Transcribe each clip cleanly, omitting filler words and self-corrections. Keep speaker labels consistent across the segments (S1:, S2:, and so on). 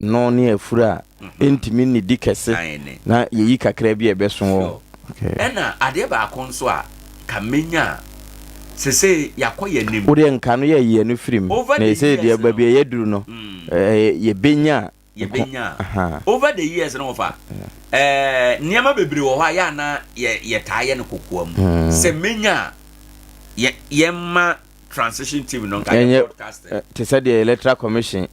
S1: no ne afura entimi ni dikese na yeyi kakra bi ebeso wo
S2: ena ade ba akonso a kamenya sese yakoye nim
S1: wo de nka no ye no firim na se de ba bi ye duru no ye benya
S2: over the years no fa niama bebre wo ha ya na ye taaye no kokoam se menya ye ma transition team no ka podcast
S1: te said the electoral commission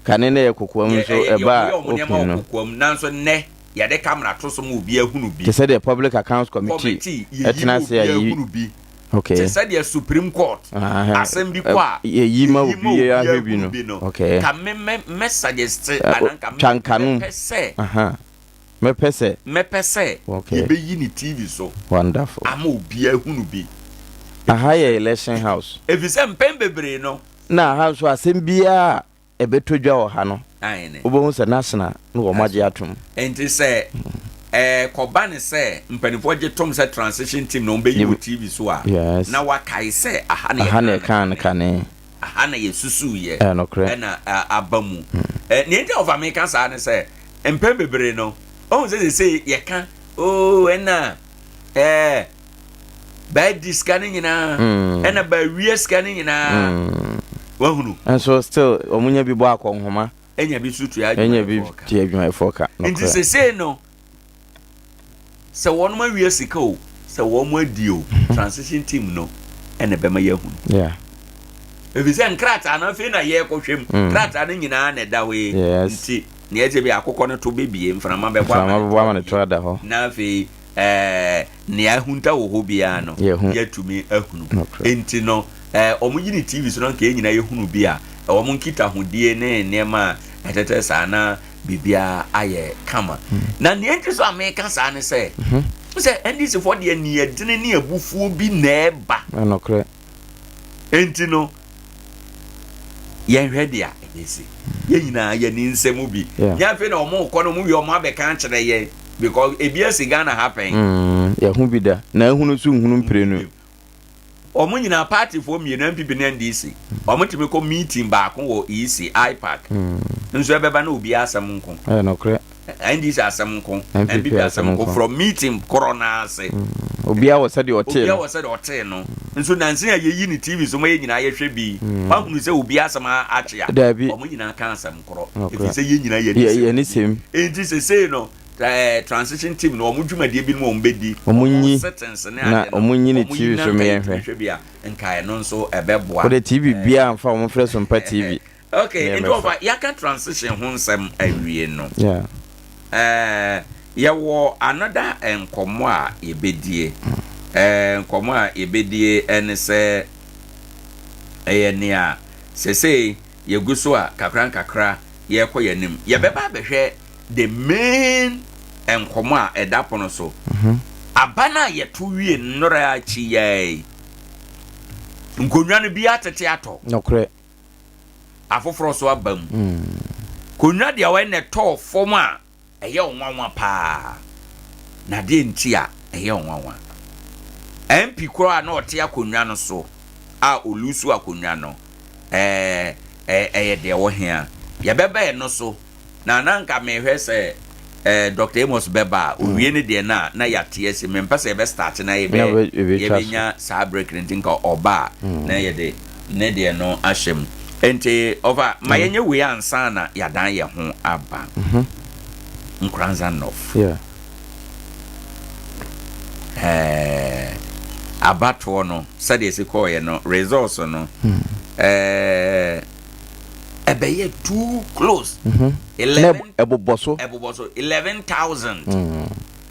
S1: kanene ye kokoam so eba
S2: open no kokoam nanso ne ye de camera to so mu bi ahunu bi
S1: te said the public accounts committee etna say ahunu bi okay
S2: te said the supreme court assembly kwa
S1: ye yima obi ya ahwebi no okay
S2: ka me suggest ananka
S1: chankanu me pese
S2: okay be yi ni TV so
S1: wonderful
S2: ama obi ahunu bi
S1: ye election house
S2: efise mpembebre no
S1: na house asembia ebetodwa wo ha no obo se national no wo maje atom
S2: enti se kobane se mpanifo je tom se transition team no be yi TV so a na wakai se aha na
S1: kan
S2: aha na yesusu ye
S1: no kre
S2: na abamu ni enti of America sa ne se mpembebre no o se ye kan ena bad scanning ina ena ba we scanning ina wahunu
S1: and so still omunya bi bo akonhoma
S2: enya bi sutu ya
S1: enya bi ti adwuma foka
S2: nti se no se wonu ma we sika o se wonu adio transition team no ena be ma yahunu ebise nkrata na fe na ye kohwem krata na nyina na da we nti ne eze bi akokọ no to bebie mframa be
S1: bwa ma to ada ho
S2: na fe ne ahunta wo ho bia no yatumi ahunu enti no omugini TV so no nke nyina yehunu bia omo nkita hodie ne nema etete sana bibia aye kama na ne enti so America sa ne se NDC for de ni adine ne abufuo bi na eba
S1: no kre
S2: enti no yenhwe dia ebesi ye nyina ye ni nsemu bi ya fe na omo ko no mu wi omo abeka kire ye because ebiasi Ghana happen
S1: ya hu bi da na ehunu su hunu mprenu
S2: omo nyina party for me na MPP na NDC omo timi ko meeting ba ko wo EC IPAC nso ebeba na obi asem nko
S1: no kre
S2: NDC asem nko MPP asem nko from meeting corona ase
S1: obi a wose de hotel
S2: obi a wose de hotel no nso nansi a yeyi ni TV so ma ye nyina ye hwe bi ba hunu se obi asem achia omo nyina kan asem koro efi se ye nyina ye
S1: ni sem
S2: NDC say no transition team no omudwumade bi no ombedi
S1: omunyi
S2: na
S1: omunyi ni TV so me
S2: hwe bia nkae no nso ebeboa
S1: ko de TV bia amfa omfre Sompa TV
S2: okay into of yaka transition ho nsem awie no yawo another enkomo a ebedie enkomo a ebedie ene se eyene a sese yeguso a kakra ye koyanim ye beba behwe the main enkomo a edapono so abana ye to wie nnora achi ye nkonwa no bi atete ato
S1: nokre
S2: afoforo so abam konwa de awe ne to fom a eye onwanwa pa na de nti a eye onwanwa MP kro a na ote akonwa no so a olusu akonwa no eye de wo hia ye beba no so na nanka mehwe se Dr. Amos Beba owie ne de na yate ase me mpese be start na ye nya sa break ntinka oba na ye de ne de no ahyem enti over mayenye we ansa na yadan ye ho aba Nkoranza 9th abato no sade se call ye no resource no ebeye too close 11
S1: eboboso
S2: 11,000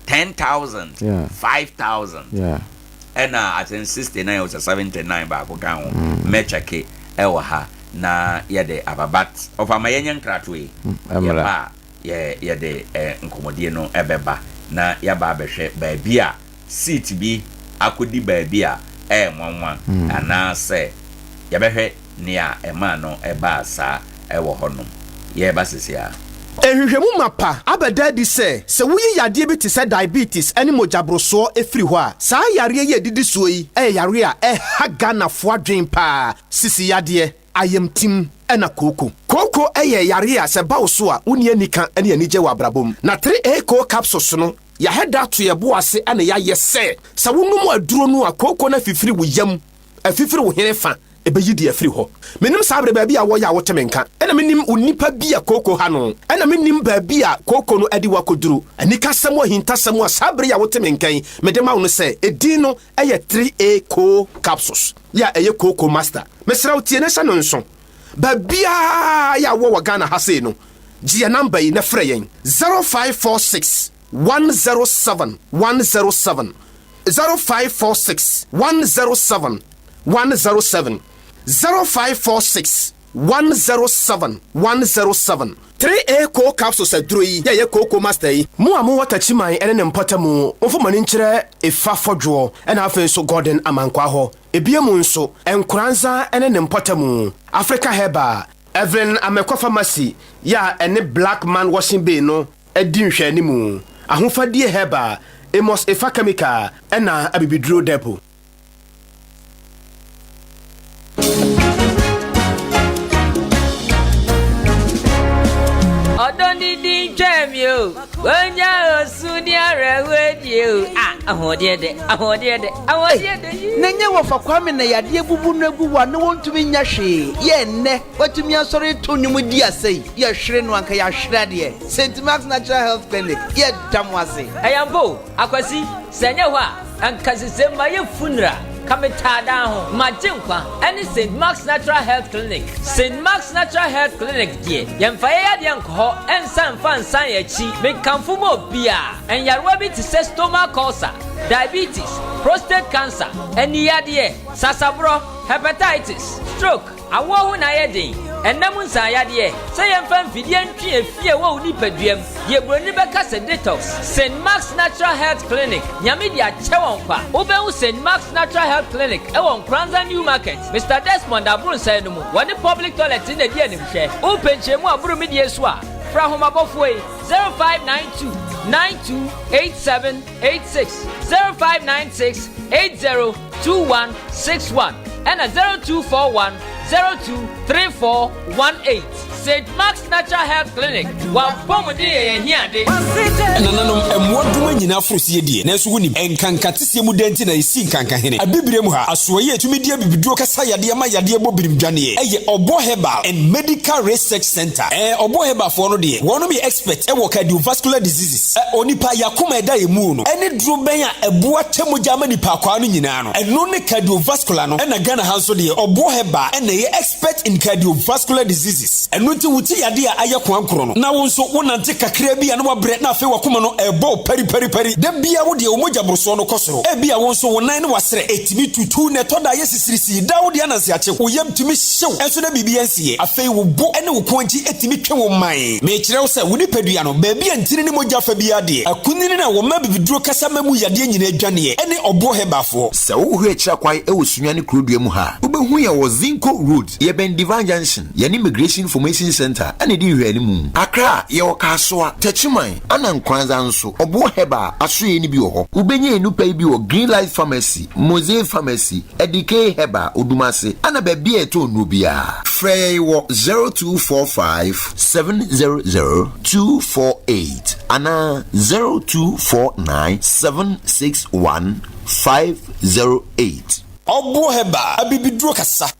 S2: 10,000 5,000 and at 69 or 79 ba ko kan ho mechake ewa ha na yede ababat of amayenyan kratwe yeba yede nkomodie no ebeba na yaba behwe ba bia seat bi akodi ba bia nwanwa ana se yebehwe nia ema no eba sa ewo hono yeba sisia
S3: ehwehwemu mapa abeda di se wuyi yade bi te se diabetes ene mojabroso efiri ho a saa yare ye didi so yi yare a ha Ghana fo adwen pa sisi yade ayamtim ɛna koko ɛyɛ yare a sɛ bawo so a woni anika ɛne anigye wɔ abrabom na 3A ko capsules no ya heda to ye bo ase ana ya yese sa wonum aduro no a koko na fifiri wo yam afifiri wo hene fa ebeyi di afiri ho menim sabre ba bia wo ya wo temenka ena menim onipa bia koko ha no ena menim ba bia koko no adi wakoduru anika samo hinta samo sabre ya wo temenkan mede ma wo se edin no eye 3A ko capsules ya eye koko master mesra wo tie ne sa no nso ba bia ya wo Ghana ha sei no gia number yi na frɛ yen 0546 107 0546 107 0546 107 3A ko capsules adroi ya koko master yi mu amu watachiman ene ne mpatamu mfo mani nkyerɛ efa fodwo ena afen so Gordon amankwa ho ebiemu nso Nkoranza ene ne mpatamu Africa Herbal Evelyn Amekwa Pharmacy ya ene Black Man washing bay no edi nhwɛ ni mu ahofadie Herbal Emos Efa Chemical ena abibiduro depot.
S4: Odonidi Jamio, when ya Sunia Radio, ahodiede.
S5: Nenya wafa kwame na yade bubu no aguwa no wontumi nya hwe ye nne watumi asori to nyumu di asei ye hwere no anka ya hwere de St. Mark's Natural Health Clinic ye damwase
S4: ayambo akwasi senya ho a anka sesema ye funra Kametada ho majinkwa any St. Mark's Natural Health Clinic. St. Mark's Natural Health Clinic die yemfa ye de anko ensan fansan ya chi me kamfu mo bia en yarwa bi ti say stomach ulcer, diabetes, prostate cancer, eni yade sasabro, hepatitis, stroke, awo na yedin enam nsan yade say yemfa mfidi antwi efie wo ni paduam ye broni beka se detox. St. Mark's Natural Health Clinic nyame dia chewon kwa obehu St. Mark's Natural Health Clinic ewon Nkoranza New Market. Mr. Desmond Abrun say no mu woni public toilet in the dia nim hwe openchemu aburu mi die so a fra homa bofoi 0592 928786 0596 802161 and 0241 023418. St. Mark's Natural Health Clinic. Wampomodi here de.
S6: Nananom emwoduma nyina frosie die. Na so wonim enkankatese mu denti na isi nkanka hene. Abibire mu ha asoye etumi die bibiduo kasa yade ma yade bo birimdwane eye Obo Herbal and Medical Research Center. Obo Herbal for no de. Wono be expert cardiovascular diseases. Onipa yakoma eda emu no. Ene duro ben a eboa temoja ma nipa kwa no nyina no. Eno ne cardiovascular no. Ena Ghana hanso de Obo Herbal ena ye expert in cardiovascular diseases. Nti wuti yade a aye kwankro no na wonso wonante kakra bia na wabre na afi wakoma no ebo pari da bia wo de omogya broso no kosoro e bia wonso wonan ne wasere etimi tutu ne toda ye sisirisi da wo de ananse ache wo yam timi hyew enso na bibia nsie afei wo bo ene wo konji etimi twe wo man me kire wo se wo ni padua no ba bia ntini ne mogya fa bia de akunini na wo ma bibiduro kasa mamu yade nyina adwane ene Obo Herbal
S7: se wo hu akira kwai e wo sunyane krodua mu ha wo behu ye wo Zinco Road ye ben Divine Junction ye ni Immigration Information Center ane di hwani mu Accra ye okasoa tachiman ana Nkoranza nso Obo Herbal asoye ni bi wo ho ubenye enupa bi wo Green Light Pharmacy Mosaic Pharmacy Adea Herbal Odumase ana ba bia eto no bia frey wo 0245 700 248 ana 0249 761 508
S6: Obo Herbal abibiduro kasa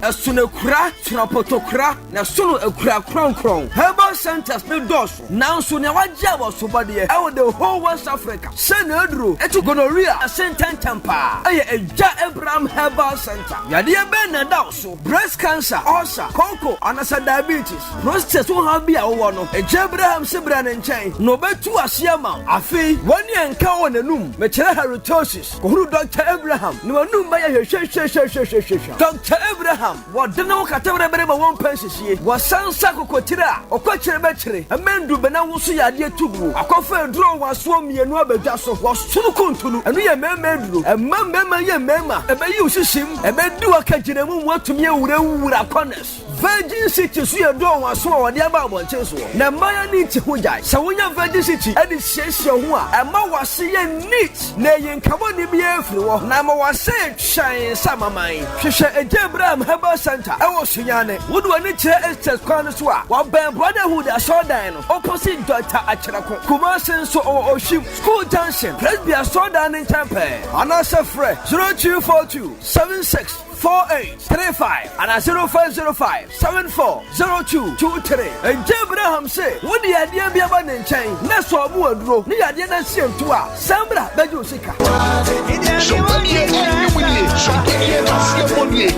S8: Asunekura, Trapotokra, na sunu ekura kron. Herbal centers no doso. Now so na waja wa sobade e wo the whole West Africa. Senedro, etu gonorrhea, Sentan Tampa. Aye eja Abraham Herbal Center. Yade be na daso. Breast cancer, ulcer, cocoa, anasa diabetes. Prostate so ha bia wo no. Eja Abraham sebra ne nchen. No betu asiama. Afi, wani enka wo nanum. Me chere halitosis. Ko huru Dr. Abraham. No nanum ba ya hwehwe. Dr. Abraham what no katawre bereba won pensisie wasansa kokotira okwakire bekire amendu bena wusu yade tugu akofa duro waso mienu abadwa so wasunu kontulu enu ye memeduro emma ye mema ebeyi usishim ebedu akagiremu watumi ewura corners Virgin City so ye do won so wo de aba abonche so na maya ni ti hojai sa wonya Virgin City e de hyehyɛ ho a ma wase ye neat na ye nkabo ni bi afiri wo na ma wase twan samaman hwehwɛ Adea Abraham Herbal Center e wo sunyane wo do ani kyerɛ estes kwan so a wo ben brotherhood asodan no opposite Dr. Acheampong Kumasi so Oshim School Junction Presbyterian Sodan in Tempe Anasa Fre 0242 76 4835 and 0505 740223 and Abraham say what the idea be about in chain that's what we draw the idea that same to us Sambra Beju Sika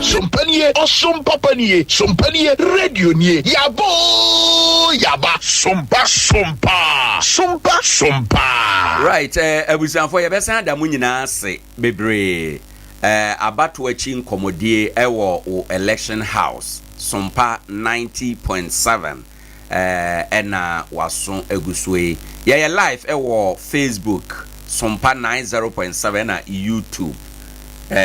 S9: Sompanie or Sompapanie Sompanie Radio nie Yabo Yaba Sompa
S2: right ebusan for your best hand amunyina ase bebre abato achi nkomodie ewo election house Sompa 90.7 ena waso egusue ye live ewo Facebook Sompa 90.7 na YouTube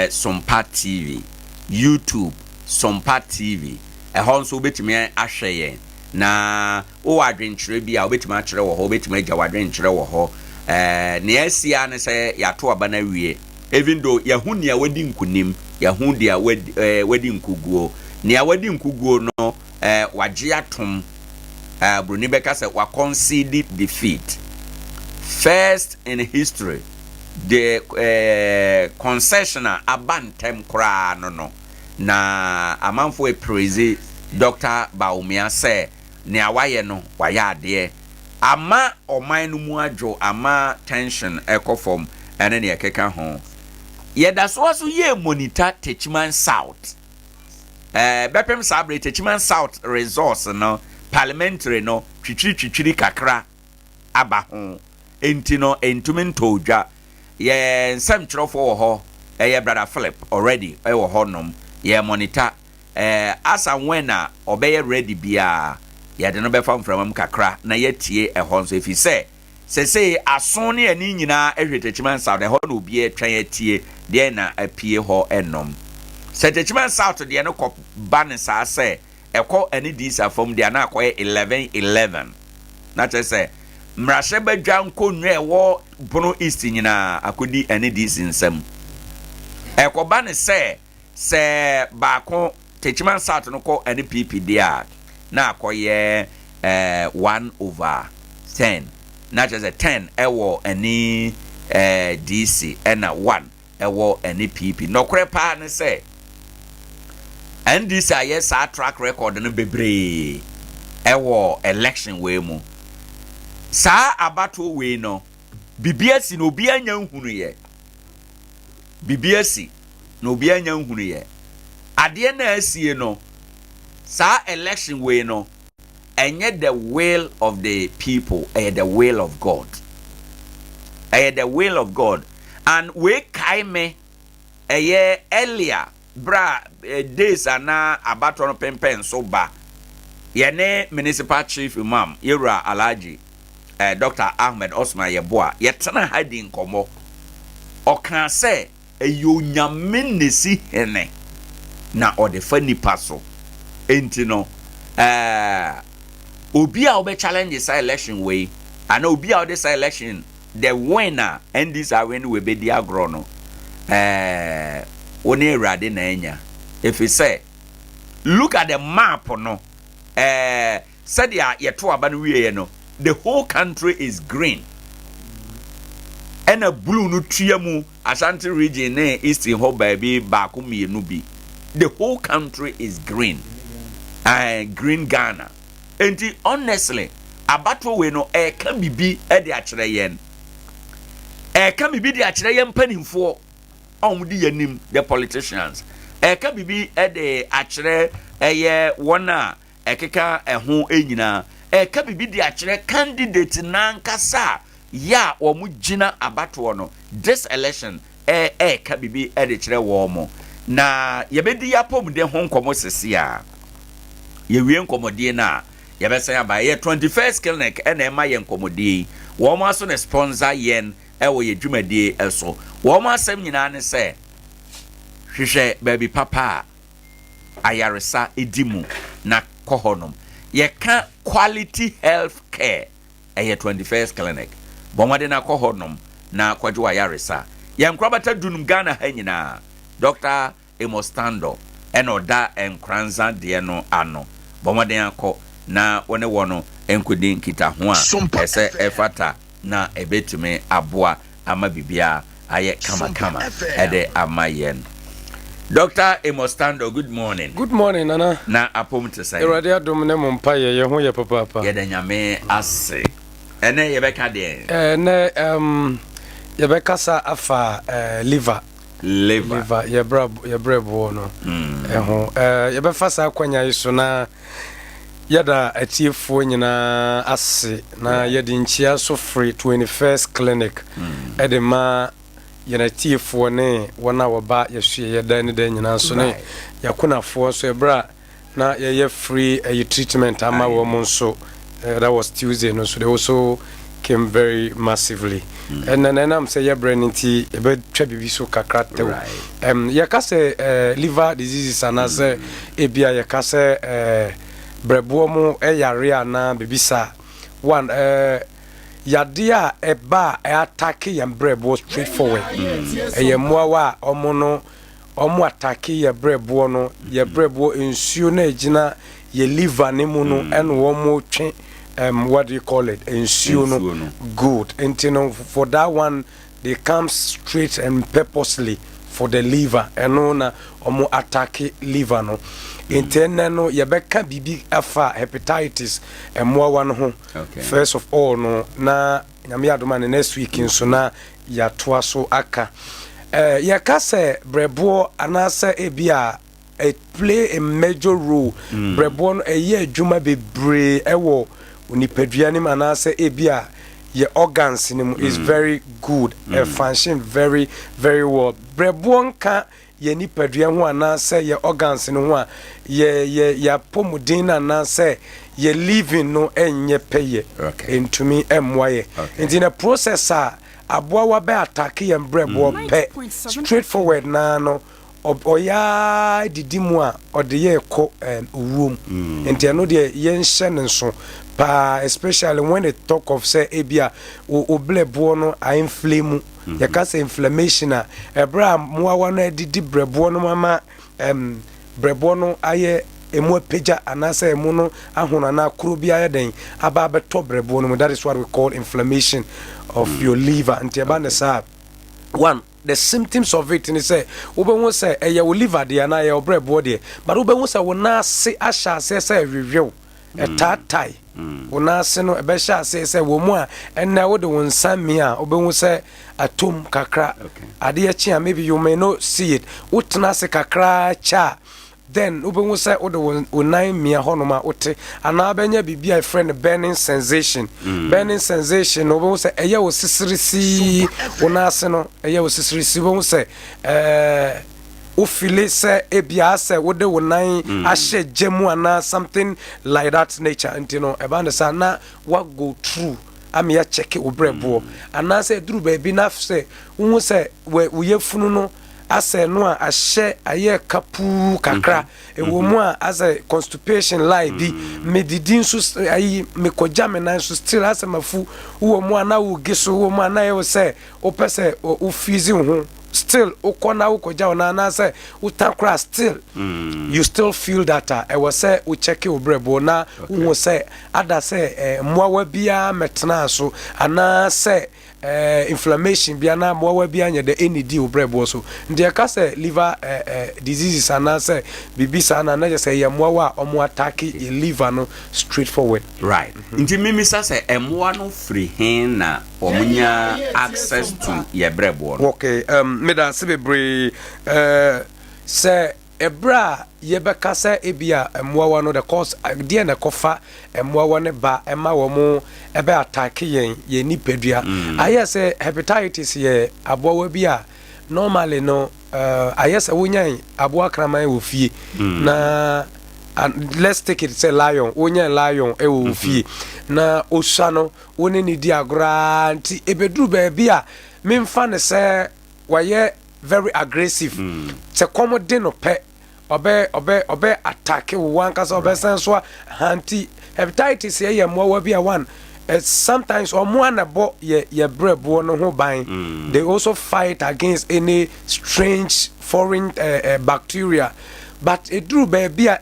S2: Sompa TV YouTube Sompa TV ehonso betimi ahweye na o adwenkyere bia obetimi akyere wo ho obetimi agya wadwenkyere wo ho ne asia ne se yato aba na wie even though yahunia wadi nkunim yahudia wadi nkuguo ne wadi nkuguo no wagye atom bruni beka se wa concede defeat first in history the concessioner abantem kra no na amanfo e praise Dr. Baumia say ne awaye no waye ade ama oman no mu adwo ama tension ekofom ene ne ekeka ho yeda so ye monitor Techiman South bepem sabre Techiman South resource no parliamentary no twitwiri kakra aba ho enti no entumen todwa ye nsam kyerofo wo ho ye brother Philip already wo ho nom ye monitor asa wena obeye ready bia ya de no be fam from kakra na yetie ehon so efi se ason ne ani nyina ehwetechiman South ehon no obi etwan yatie de na apie ho enom se techiman South de no ko ban sa se ekọ ani disa from de na akoye 11 na che se mrahye badwa nkonwe ewo Bono East nyina akodi ani disa nsam ekọ ban se baako Techiman South no ko NPP dia na akoye 1/10 na just a 10 ewo any DC and a 1 ewo NPP no kre pa ne say and this yes our track record no bebre ewo election we mu sa abato we no bibiasi no obi anya nhunu ye bibiasi no obi anya nhunu ye ade na asie no sa election we no enye the will of the people the will of God the will of God and we kaime earlier bra days ana abato no pempen so ba yene municipal chief imam Yera Alhaji Dr. Ahmed Osman Yeboah yetena hiding komo okan se eyonyame nesi hene na odefa nipa so enti no obi a obe challenge this election way and obi a this election the winner and this are when we be the agro no oni erade na enya if you say look at the map no said ya yeto aba no wie no the whole country is green and a blue no triamu Ashanti region ne eastern ho baby baako mienu bi the whole country is green green Ghana enti honestly abato we no ka bibi e de akere yen ka bibi de akere yen panimfo omudi yanim the politicians ka bibi e de akere eye wona ekeka eho enyina ka bibi de akere candidate nankasa ya omugina abato no this election ka bibi e de kere wo mo na yebedi yapom de ho nkomo sesia yewie nkomodie na yebesa ya ba ye 21st clinic ena ema ye nkomodie wo mo aso na sponsor yen ewo ye dwumadie eso wo mo asem nyina ne se hwehwe baby papa ayaresa edimu na kɔ hɔnom yɛka quality health care ɛyɛ 21st clinic bɔmmɔde na kɔ hɔnom na kɔgye wa yaresa yɛn nkorabata dunum Ghana ha nyinaa Dr. Emostando ɛna ɔda Nkoranza deɛ no ano bɔmmɔde akɔ na wɔne wɔ no nkɔdi nkita ho a ɛsɛ ɛfata na ɛbɛtumi aboa ama bibia ayɛ kama ɛde ama yɛn. Dr. Emostando, good morning.
S10: Good morning, Nana.
S2: Na apom te say.
S10: Erade adom ne mompa ye ho ye papa.
S2: Ye da nyame ase. Ene ye beka de.
S10: Ye beka sa afa liver ye brabo no. Ye be fa sa kwanya iso na yada atiefo nyina ase na ye di nchia so free 21st clinic edema yenatiefo ne wona woba yehwe ye dan ne dan nyina so ne yakunafo so ebra na ye free treatment ama wo mo so that was Tuesday no so they also came very massively and then I'm say ye brain nti e be twa bibi so kakra tew ye ka say liver diseases and as ebia ye ka say brebo mo yare ana bibisa one Yadia eba attack yam brebo straightforward. Ye moa omo attack ye brebo no ye brebo nsuo na ejina ye liver ne mu no en wo mo twe what do you call it nsuo no good and you know for that one they come straight and purposely for the liver and na omo attack liver no interne no yebeka bibi afa hepatitis emwa wan ho first of all no na nyame adoma next week nso na ya toa so aka yeka se brebo anase ebia it play a major role brebo no eye adwuma bebre ewo onipadua ni manase ebia your organs in is very good function very very well brebo nka ye nipadua ho anase ye organs no ho a ye pomudin anase ye living no enye peye entumi emwaye enti na processor aboa wa be attack ye brebo pe straightforward na no oya didimu a ode ye ko uwum enti no de ye nhye nso pa especially when they talk of say ebia oblebo no a inflame ya ka say inflammation a ebra moawa no didi brebo no mama brebo no aye emu peja anasa emu no ahona na kuro bia ya den aba beto brebo no that is what we call inflammation of your liver and eba na sa one the symptoms of it is say obenwo say eye wo liver de na ye brebo de but obenwo say wo na se asha say reveal tatai una seno ebe sha say wo mu a enna wo de won sami a obenwu say atom kakra ade achi a maybe you may not see it utna se kakra cha then obenwu say wo de won nine mia honoma wote ana benya bibia friend burning sensation obenwu say eye wo sisirisi una seno eye wo sisirisi obenwu say o feel say ebia say wo de wonan ahye gemu ana something like that nature and you know about the sana what go through am ya check o brebo ana say duru ba bi na say wo say we yefunu no ase no a ahye aye kapu kakra e wo mu a as a constipation like bi medidin so ayi mekoja me nan so still as mafu wo mu ana wo giso wo mu ana ye say o pese o fizi ho still ukona ukoja na say utakra still you still feel that I was say we check your brebo na we say ada say mwawa bia metna so ana say inflammation bia na mwawa bia nya de any di brebo so ndi ka say liver diseases ana say bibisa na na say mwawa omo attack your liver no straightforward
S2: right nti mimi say emwa no free hen na omunya access to your brebo
S10: okay me da se bebre se ebra yebeka se ebia emwawa no the cause de na kofa emwawa ne ba ema wo mu ebe attack yen ye nipadua aye se hepatitis ye abowa bia normally no aye se wonyan aboa kraman wo fie na and let's take it say lion onye lion e wo fie na osha no woni ni di agora nti ebedru ba bia memfa ne se waye very aggressive se commode no pe obe attack one cause obe sense anti hepatitis here more be one. Sometimes or more about your bread no ho buying. They also fight against any strange foreign bacteria. But it drew baby a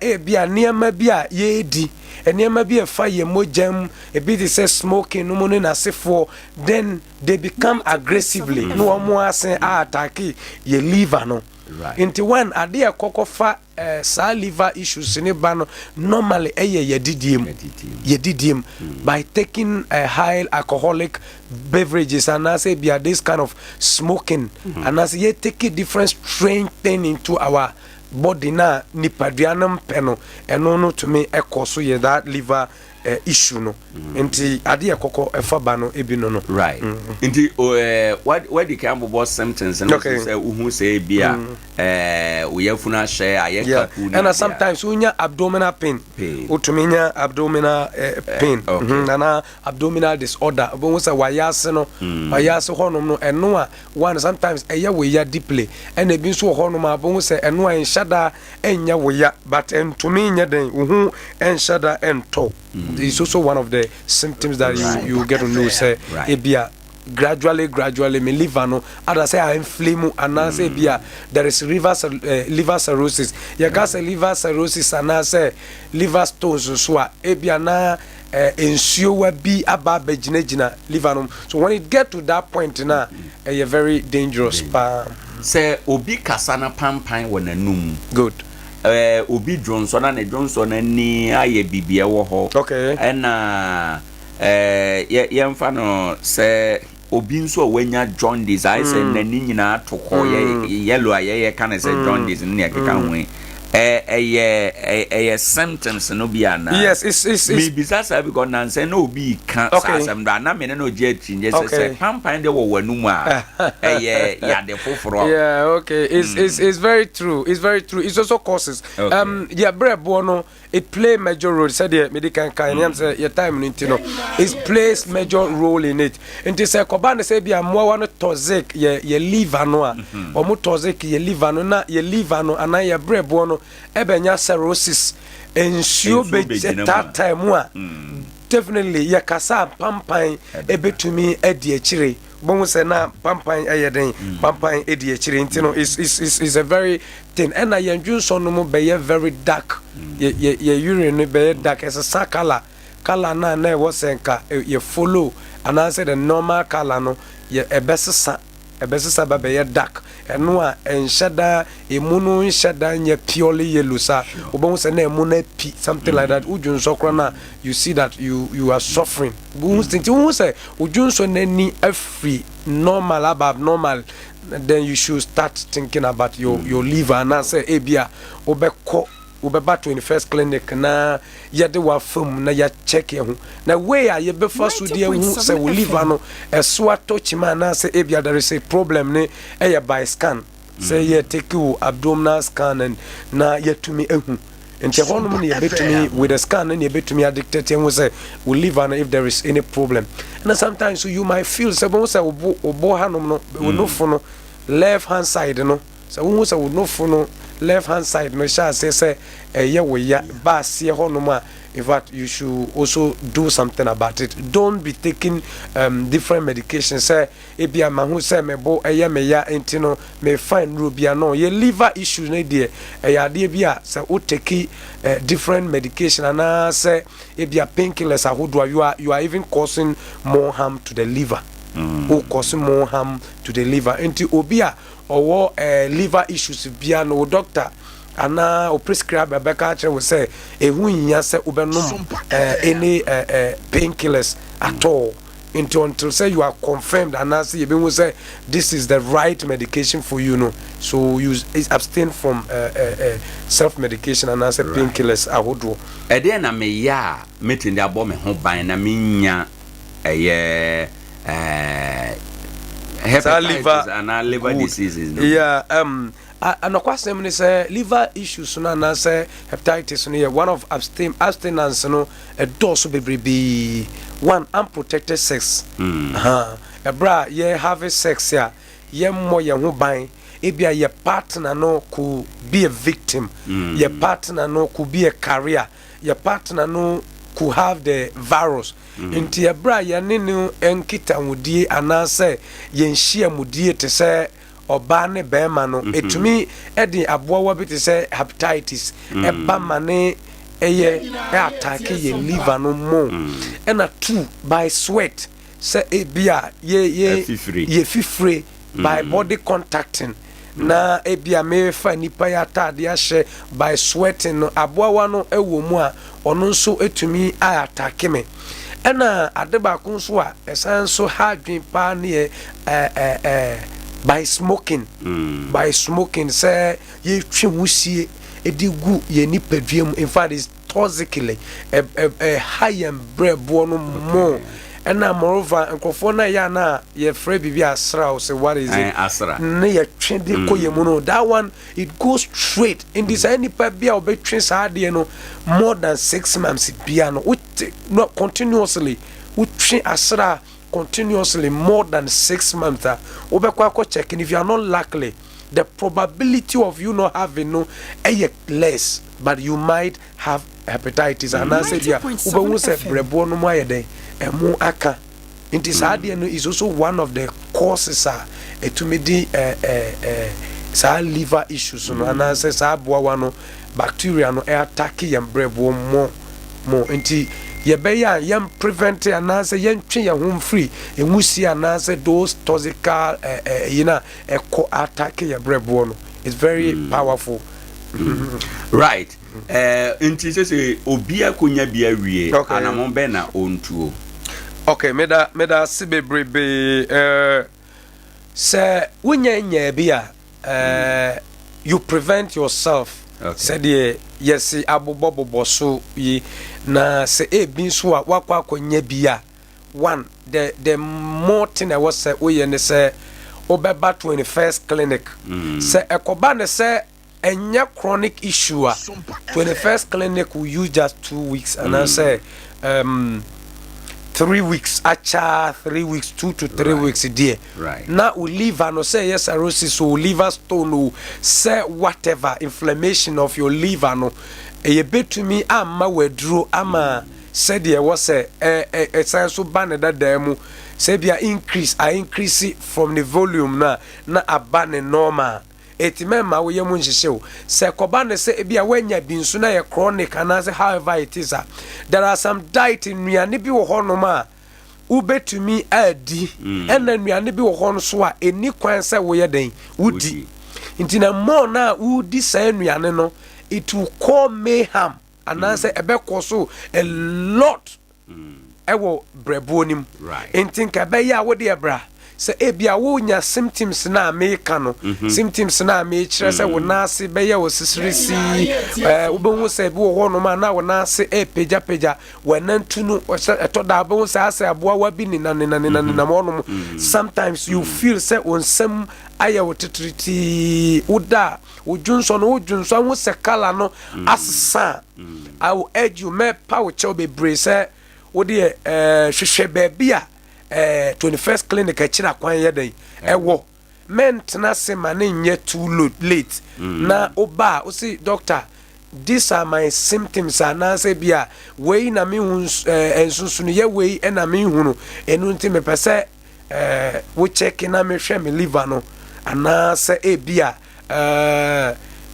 S10: near maybe a ye di. And there may be a fire mojam, a bit says smoking, no money as if for then they become aggressively. No more say attack ye liver no. Right. Into one Adea Akye Abia sa liver issues in bano normally ye didim by taking high alcoholic beverages and as be this kind of smoking and as ye take a different strange thing into our body na nipaduanum peno eno no to me ekoso ye that liver issue no nti Adea Akye Abia no ebi no
S2: right nti what the kind of symptoms and say who say bia we yafuna share ayeka
S10: and sometimes unya abdominal pain utuminya abdominal pain na abdominal disorder bo say wayase no wayase honom no eno a one sometimes eya we ya deeply and ebi so honom abo say eno a enshada enya we ya but entuminya den uhu enshada ento. It's also one of the symptoms that you get to know. Say, ebia gradually me liver no. Others say I inflame and now say ebia there is liver cirrhosis. You got say liver cirrhosis and now say liver stones so ebia na ensure be about bejina liver no. So when it get to that point now, a very dangerous.
S2: Say obi kasana pampan wananum.
S10: Good.
S2: Obi Johnson and Johnson ni aye bibia wo ho
S10: okay
S2: and yemfa no say obi nso wanya jaundice I say nani nyina toko yellow aye kan say jaundice ni akeka ho symptoms no be ana
S10: yes it's
S2: maybe that's because nan say no be can asem da na me no je tinje say pampan de wo wanum a ya de foforo
S10: yeah okay it's very true it's also causes yeah brebo no it play major role said the medical kind say your time no ntino it plays major role in it and say koba say bia mo wa no toxic ye liver no a o mo toxic ye liver no na ye liver no ana ye brebo no ebenya cirrhosis ensure be that time wa definitely ye kasa pampan ebetumi edi akire bon say na pampan ayeden pampan edi akire ntino is a very thin and I Johnson no be very dark ye urine be dark as a color na was enka ye follow and I say the normal color no ye ebesesa ba be dark eno a enshada emunu enshada nye purely yellow sa obon say na emuna pi something like that ujunso kro na you see that you are suffering bu say ujunso na ni free normal abnormal then you should start thinking about your liver and I say ebia obeko ubeba 21st clinic na yede wa fam na ya check hu na way a ye befa so de hu say we liver no eso atochi ma na say ebia there is a problem ne by scan say ye take you abdominal scan and na ye to me ehu nti hono mu ye betumi with the scan and ye betumi addicted hu say we liver if there is any problem and sometimes so you might feel say bon say obo hanom no we no fo no left hand side no so who say we no fo no left hand side no sha say we ya ba see honoma in fact you should also do something about it. Don't be taking different medications say ebia ma hu say me bo me ya entino me fine rubia no ye liver issues na dey ya de bia say o take different medication and say ebia painkillers ahodo you are even causing more harm to the liver or causing more harm to the liver enti obia or liver issues bia no doctor ana o prescribe abeka che we say ehu nya say obenom any painkillers at all until say you are confirmed and say you be say this is the right medication for you no so you abstain from self medication and say painkillers ahodo
S2: ede na me ya metin de abo me ho ban na me nya hepatitis and liver diseases no?
S10: Yeah and kwasem ni say liver issues na say hepatitis no one of abstinence no a dose be one unprotected sex ebra ye have sex ya ye mo ye ho ban ebia your partner no could be a victim, your partner no could be a carrier, your partner no could have the virus. Inti ebra ya nenu enkita mudie anase yenhia mudie te se oba ne bema no etumi edi aboa bi te se hepatitis eba mane eye attack ye liver no mo ena two by sweat se ebia ye fifre by body contacting na ebia me fa nipa ya tade ahye by sweating no aboa no ewo mu a ono nso etumi attack me ena adeba kun so a esan so hadwen pa ne by smoking say ye twe wusie edigu ye nipadwem in fact is toxically high and brebo no more and moreover nkofo na ya na ye free bibi asra say what is it
S2: asra
S10: na ye twede koye mu no that one it goes straight in this any pa bia obetwe sa de no more than 6 months bia no no continuously utwe asra continuously more than 6 months obekwa check if you are not lucky the probability of you not having no less but you might have hepatitis and I said yeah ube say brebo no mo ayede emu aka inti saade no is also one of the causes etumedi sa liver issues no and I say sa boa no bacteria no attack yam brebo mo inti ye be yam prevent and I say yen twe ya home free emusi and I say those toxical eco attack ya brebo no it's very powerful.
S2: Right. Inti say obia konya bia wie anamon be na ontuo.
S10: Okay, meda sibebrebe say wunya bia you prevent yourself. Said yes abobobo so yi na say ebi so a wakwa konya bia one the more thing I was say we ne say obeba 21st clinic say ekoba ne say enya chronic issue 21st clinic will use just 2 weeks and I say 3 weeks acha 3 weeks 2 to 3 weeks there
S2: right
S10: now we liver no say yes cirrhosis or liver stone say whatever inflammation of your liver no e betumi ama wedru ama said there was a so ban that demo say bia increase from the volume na abane normal etimema we yemu nhihye se koba ne se bia wanya bi nso na ye chronic and as however it is there are some diet nnuane bi wo hono ma ubetumi adi ena nnuane bi wo hono so a eni kwan se wo ye den wudi ntina mo na wudi sa nnuane no it will call mayhem and as ebekọ so a lot ewo brebonim
S2: right
S10: ntinka be ya wo de ebra se ebia wo nya symptoms na America no symptoms na me kire se wo na ase be ya wo sisirisi wo se bi wo no ma na wo na ase peja wo nantu no to da be wo se ase aboa wa bi ni na mo no sometimes you feel se onsem aya wo titriti uda ojunso no wo se kala no asesa I will urge you me pa wo che be brace wo de hwehwe ba bia 21st clinic achira kwan yeden ewo mentna se mane nye too late na oba o say doctor these are my symptoms and say bia we na me hu ensunsu ye we na me hu no enu nti me pese wo check na me hwe me liver no ana say e bia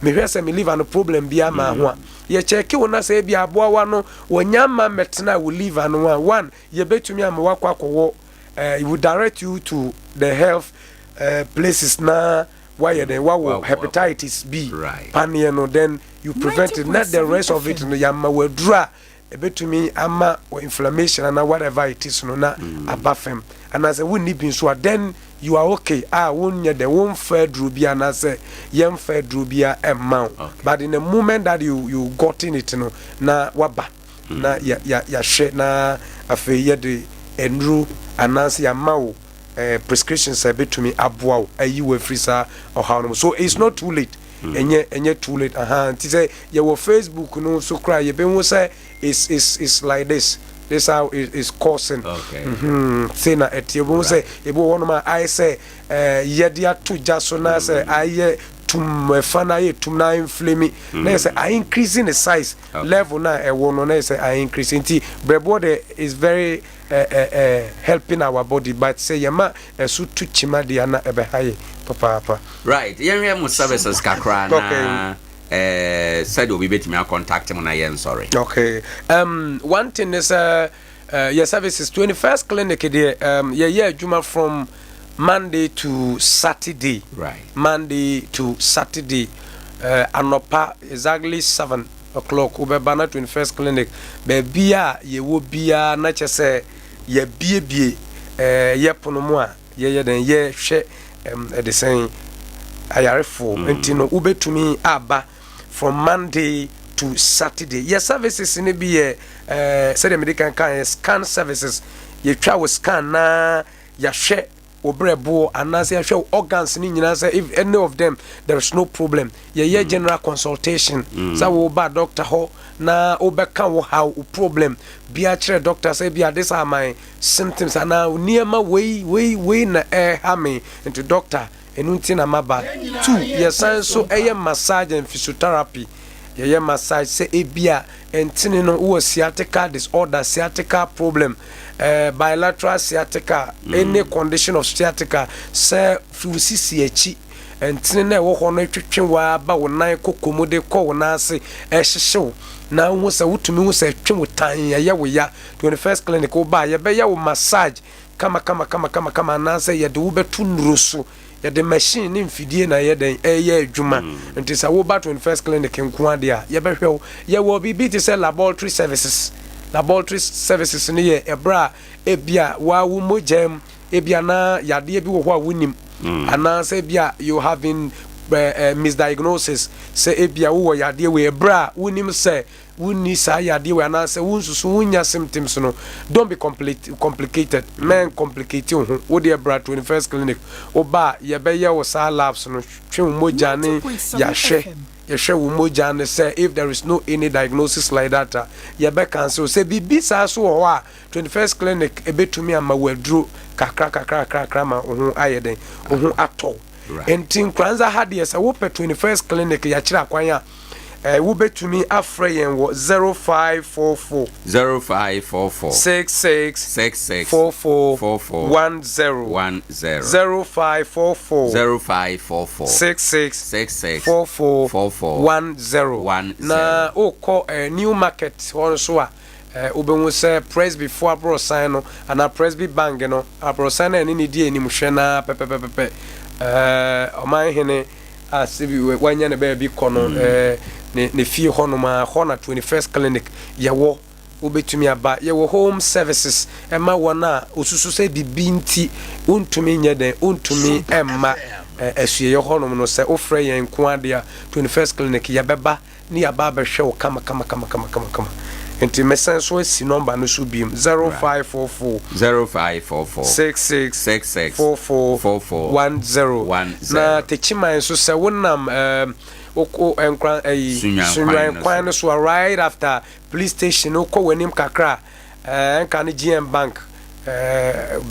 S10: me hwe say me liver no problem bia ma ho a ye check wona say bia aboa wa no wonyama metna wo liver no one ye betumi am wakwa akwo it will direct you to the health places na why the hepatitis B
S2: right
S10: panier no then you prevent it not the rest of it no yama wedra ebetumi ama inflammation and whatever it is no na abafem and as we need bin so then you are okay wonya the one fair drubia na say yem fair drubia amount but in the moment that you got in it no na waba na ya she na afi ye de enru anansi amawo prescriptions betumi aboa ayi we frisa or how so it's not too late enye too late ti say your Facebook no so cry you be say it's like this This how it is causing.
S2: Okay.
S10: Say na etiebo say ebo one ma I say yedia to jasona say I tum fana ye tum na inflame na say I increasing the size level na e wono na say I increasing ti brebo is very helping our body but say yama su tu chima dia na ebe haye papa.
S2: Right. Yen mu services kakra na said we bet me contact him na yen sorry.
S10: Okay. One thing is your services 21st clinic there juma from Monday to Saturday.
S2: Right.
S10: Monday to Saturday. Anopa exactly 7 o'clock. Ubebana 21st clinic. Bebia ye wo bia na chese ye bie ye ponomo ye den ye hwe the same ayarefo ntino ubetumi aba from Monday to Saturday. Your services in be say the medical can scan services. You try with scan na ya hwe obrebo anase ya hwe organs ni nyina say if any of them there is no problem. Ye general consultation. So we ba doctor ho na obeka wo how problem bia kire doctor say bia this are my symptoms and now niema we na ha me into doctor enunti na maba 2 yesan so massage and physiotherapy ye massage say ebia entini no wo sciatica disorder sciatica problem bilateral sciatica any condition of sciatica say fusisi echi entini na wo ho no twetwe wa ba wo nan kokomode ko wo na ase ehyehew na wo say wutumi wo say twe wotan ye wo ya 21st clinic wo ba ye be ya wo massage kama na say ye de wo betu nrusu ya the machine ni mfidie na ye den adwuma nti sa wo ba 21st clinic nko ade a ye behwe ye wo bibi ti say laboratory services ni ye ebra ebia wa wo mogem ebia na yade bi wo ho a wonim ana say bia you having misdiagnosis say ebia wo yade we ebra wonim say wuni sa yade we ana say wunsusu wunya symptoms no don't be complicated men complicate wo de ebra 21st clinic oba ye be ye wo sa labs no twe moja ne ya hwe wo moja ne say if there is no any diagnosis like that ye be cancel say bibi sa so ho a 21st clinic ebetumi ama wadru kakra ma ohun ayeden ohun atọ enti Nkoranza had yes wo pe 21st clinic ya kira kwan a wo betumi afre yen wo 0544 66 44 10 0544 66 44 10 na oko new market won so a obenwu say Presby for abro sign no ana Presby bank no abro sign na ni di enim hwe na pepepepe oman hene asibi wanya ne ba bi kono ne fie honoma hona 21st clinic yawo obetumi aba yawo home services ema wona osusu say bibinti untumi nyeden untumi emma esue ye honom no say ofre yen ko ade a 21st clinic yabeba ni aba ba hwe kama enti mesen so si number no so bim 0544 66 44 10 na techiman so se wonam oko enkran sunran kwan so right after police station oko wanim kakra enka ne GM bank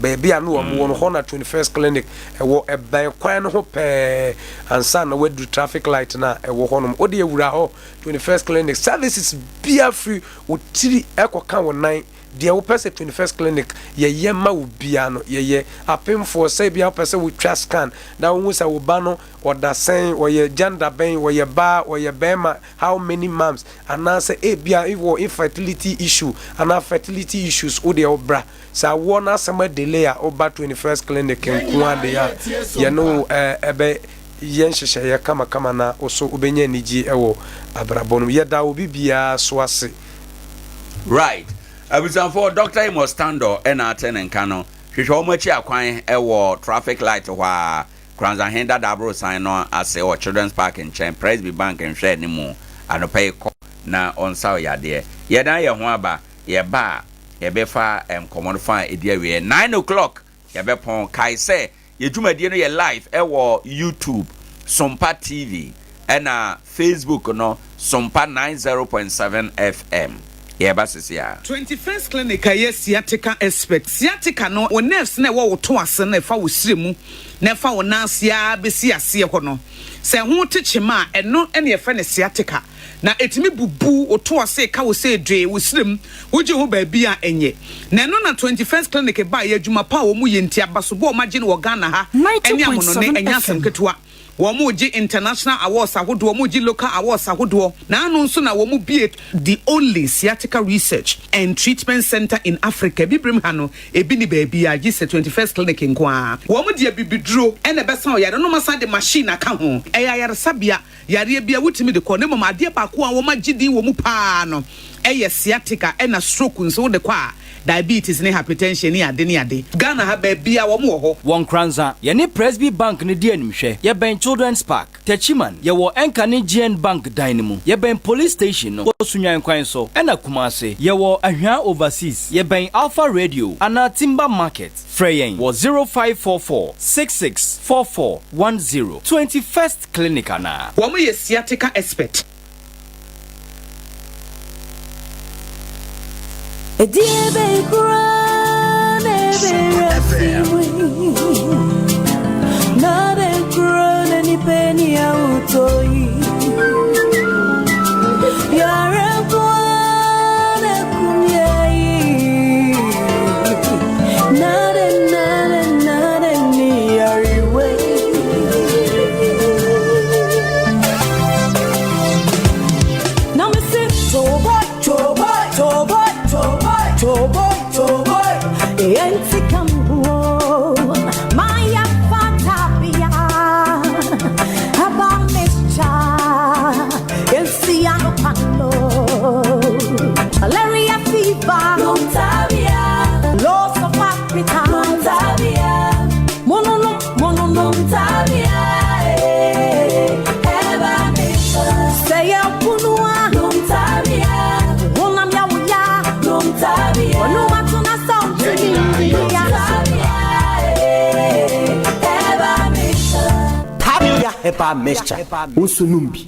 S10: baby anu wo no hona 21st clinic wo eban kwan no ho pe ansa na we do traffic light na wo honom odi ewura ho 21st clinic services bia free utiri ekoka wonan de wo pese 21st clinic ye ma wo bia no ye apem for say bia pese wo twa scan na wo say wo ba no oda sen wo ye gender ben wo ye ba wo ye bema how many moms anase e bia if infertility issue and fertility issues wo de obra sa wo na sama delay a oba 21st clinic nko ade ya ye no ebe yen hyehyɛ ye kama na oso obenya nigi ewo abrabonu ye da obi bia so ase
S2: right for Dr. Imostando ena atene nka no hwehwɛ omachi akwan ewo traffic light hwa Nkoranza henda dabro sign no ase o children's park in Chen Presby bank en hwɛ ni mu anopai ko na onsa yade ye dan ye ho aba ye ba ye be fa common fa edia we 9 o'clock ye be pon kai se ye dwumadie no ye live ewo YouTube Sompa TV ena Facebook no Sompa 90.7 FM Yeah, basisia.
S11: 21st clinic a sciatica expert. Sciatica no o nerves na wo to ase na fa wo siremu na fa wo nansia besi ase ho no. Se ho techema eno ene ye fa ne sciatica. Na etimi bubu o to ase ka wo se dwe wo sirem wo je ho ba bia enye. Na eno na 21st clinic ba ye adwuma pa wo mu ye ntia baso bo magine wo Ghana ha. Enya mono ne enya asem ketewa. Womuji international awards ahodo womuji local awards ahodo na anu nso na womu be the only sciatica research and treatment center in Africa bibrim hano ebi ni baby a gise 21st clinic nkoa womu de bibidro ene besa o yare no masa de machine aka ho yare sabia yare bia wutimi de ko ne mama ade ba ko a wo magidi womu pa no sciatica ena stroke nso de kwa diabetes ne hypertension ne ade Ghana ha ba bia wo mo ho
S12: Nkoranza ye ne Presby Bank ne di animhwe ye ben Children's Park Techiman ye wo Enkane GN Bank Dynamo ye ben police station no sunyan kwan so ena Kumase ye wo Ahwa overseas ye ben Alpha Radio ana Timber Market Freyen wo 0544 664410 21st clinic ana
S11: wo mo ye sciatica expert.
S13: Adea Akye not a grown any penny out of you. You're a one, not a near way. Now, Mr. Toboy. Maya Fatabia Abba Mischa Elsiano Palo Malaria fever Montavia Loss of appetite Montavia Mono Montavia Eva Mischa Say a Punua Montavia Wonamia Montavia Onumatuna Sound
S5: Eba mesha usunumbi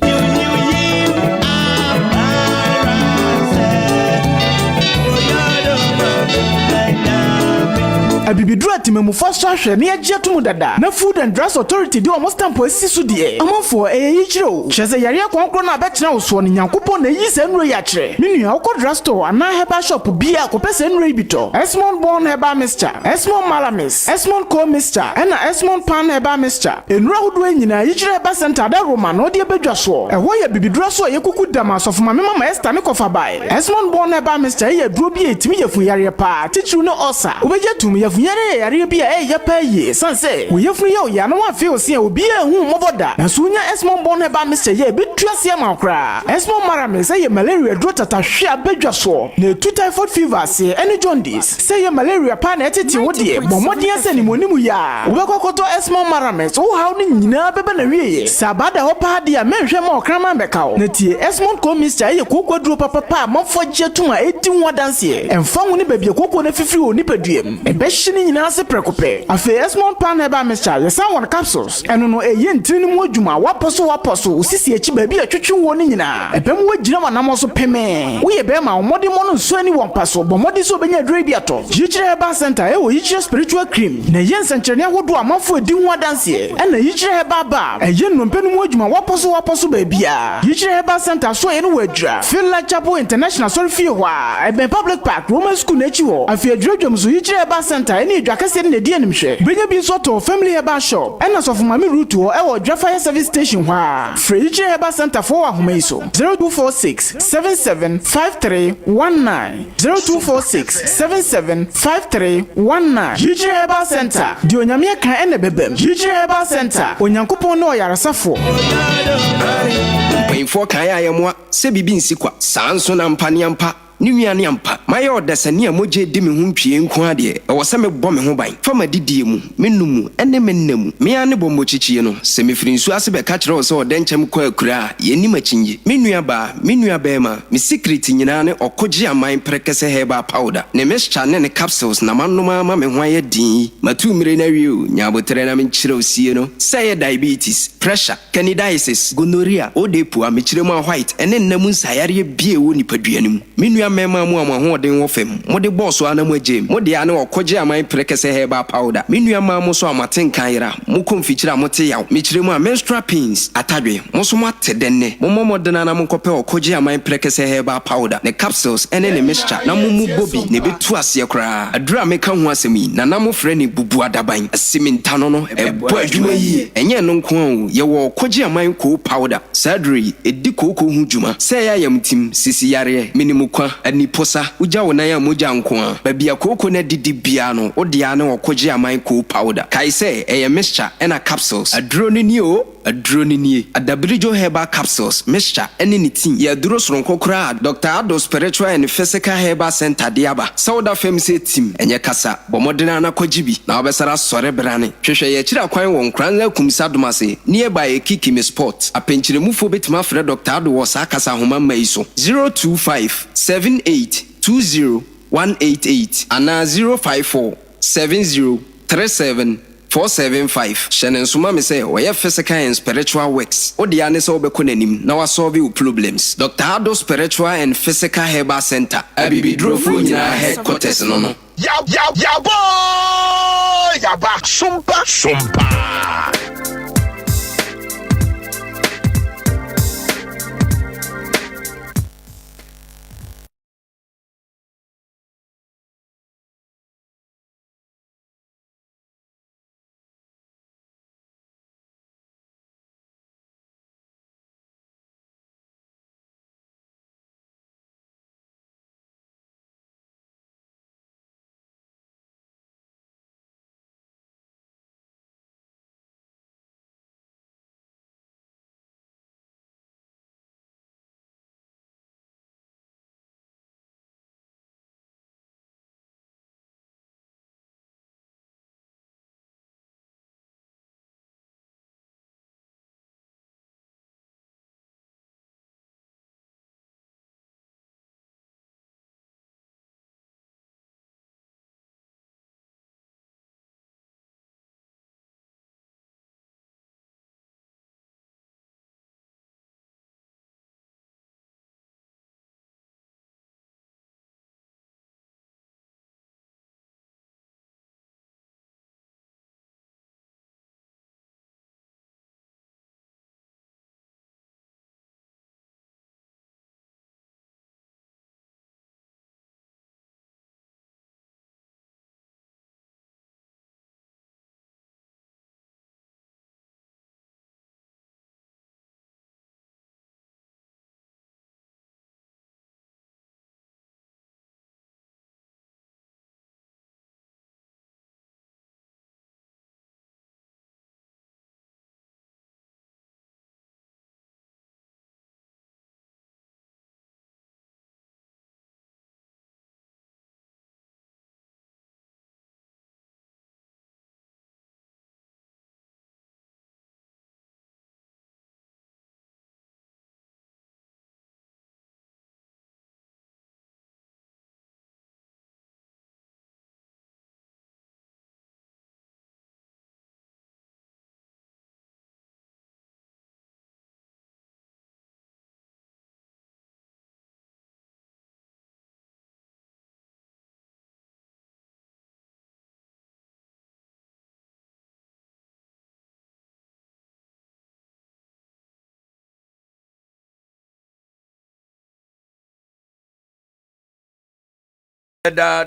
S14: Abibidru atimemu first hwehwe ne agye tomu dada na Food and Drugs Authority de omo stamp asisu de amafo eyichiro cheze yare kwankro na abekena wo ne Nyankopon na yi se nro ya kire menua okọ drugstore ana herbal shop bia kopese nro ibito Esmond Born Herbal Mixture Esmond Malamis Esmond Co Mixture na Esmond Pan Herbal Mixture enro hodo enyina yichire herbal center da Roma no de bedwaso eho ya bibidru so yekuku dama so foma mema Esther ne kofa bai Esmond Born Herbal Mixture ye duro bi etimi yefu yare pa tichiru ne osa obeje tum yefu yare bia ya pa yi sanse wo yefu ye ya no afi osi obi ehu moboda na so nya Esmond Born Herbal Mixture ye betuase makra Esmond Malamis say malaria dro tatahwe abedwaso na tu typhoid fever se any jaundice say malaria pa na etete wo de bomodin ase ni monimu ya wo bekokoto Esmond Malamis wo haw ni nyina bebe na wiye sabada ho pa dia menhwe ma okrama bekawo na tie Esmond Co Mixture ye kokoduro papa mafo jetuma edi wodanse emfa wo ni babie kokko na fifiri oni paduem ebehye ni nyina ase prekope afi Esmond Pan Herbal Mixture ye san won capsules eno no eye ntiri ni mu adwuma waposo usisi echi baby atwetwe wo ni nyina ebem wagira wanam so peme wo ye be ma omode mo no nso ani won paso bomode so benya dre bi ato yichire Herbal Center e wo yichire spiritual cream na ye nsenkyerene ahodo amafo edi ho adanse na yichire Herbal Bar eye nnompe ni mu adwuma waposo baby a yichire Herbal Center so ye no wadra Filla Chapel International sorry fie ho a ebe public park Roman school na echi ho afi adwadwam so yichire Herbal Center eni edwakase ne di animhwe benya bi so to family Herbal shop ena so mami route ho e wo Fire service station ho a free yichire Herbal Center for ahomaiso 0246 775319 0246 775319 yichire Herbal Center di onyame kan ene bebem yichire Herbal Center onyankopon no yarasafo
S15: Painful kaya yamwa se bibi nsikwa sanso na mpane ampa ni nuane ampa maye odasani a moje di me ho ntwie nko ade e wo se me bɔ me ho ban fama didie mu menumu ene mennamu me ane bɔ mochichie no se me firi nsu ase be ka kire wo se odenchem kwa akura ye ni machinje menua ba me secret nyina ne okoje aman prekese herbal powder ne mixture ne capsules na manoma ma me ho aye din matumire na wiu nyabotere na me nkyire osie no say diabetes pressure, candidiasis, gonorrhea, odepua, michirema white, and then namus hayari bie wo nipaduanum. Minua mema mu amahoden wo fem. Mode boss wa na mo agem. Mode ane okoje aman prekese heba powder. Minua ma so amaten kanira. Mo konfichira mote yaw. Michirema menstrual pains atadwe. Mo so mate denne. Mo modena na mo kope okoje aman prekese heba powder. Ne capsules ene ne mixture. Na mo bobi ne betu ase kra. Adura meka ho asemi. Na na mo frɛ ne bubu adaban. Asiminta no no ebo adwuma yi. Enye no nko ye wo okoje aman ko powder. Surgery edi koko hu dwuma. Se ya yamtim sisi yare minimu kwa aniposa uja wona ya moja nko a. Babia koko na didi bia no odia na okoje aman ko powder. Kai se eye mixture ena capsules. Adroni ni o adroni ni adabirijo herbal capsules mixture ene ni tin ya duro soronko kra Dr. Ado Spiritual and Physical Herbal Center diaba Sauda Femse team enye kasa bomodena na kojibi na obesara sore brane hwehwe ye kira kwan won Nkoranza kumisa domase nearby Kikimi Sport apenchire mufo betima frɛ Dr. Ado wo sa kasa homa mai so 02578201188 ana 054703745 Shannon Suma me say we physical and spiritual works odia ne so obeko nanim na wa solve problems Dr. Ado Spiritual and Physical Herbal Center abibidrofo nyina headquarters no
S9: Yaba Sompa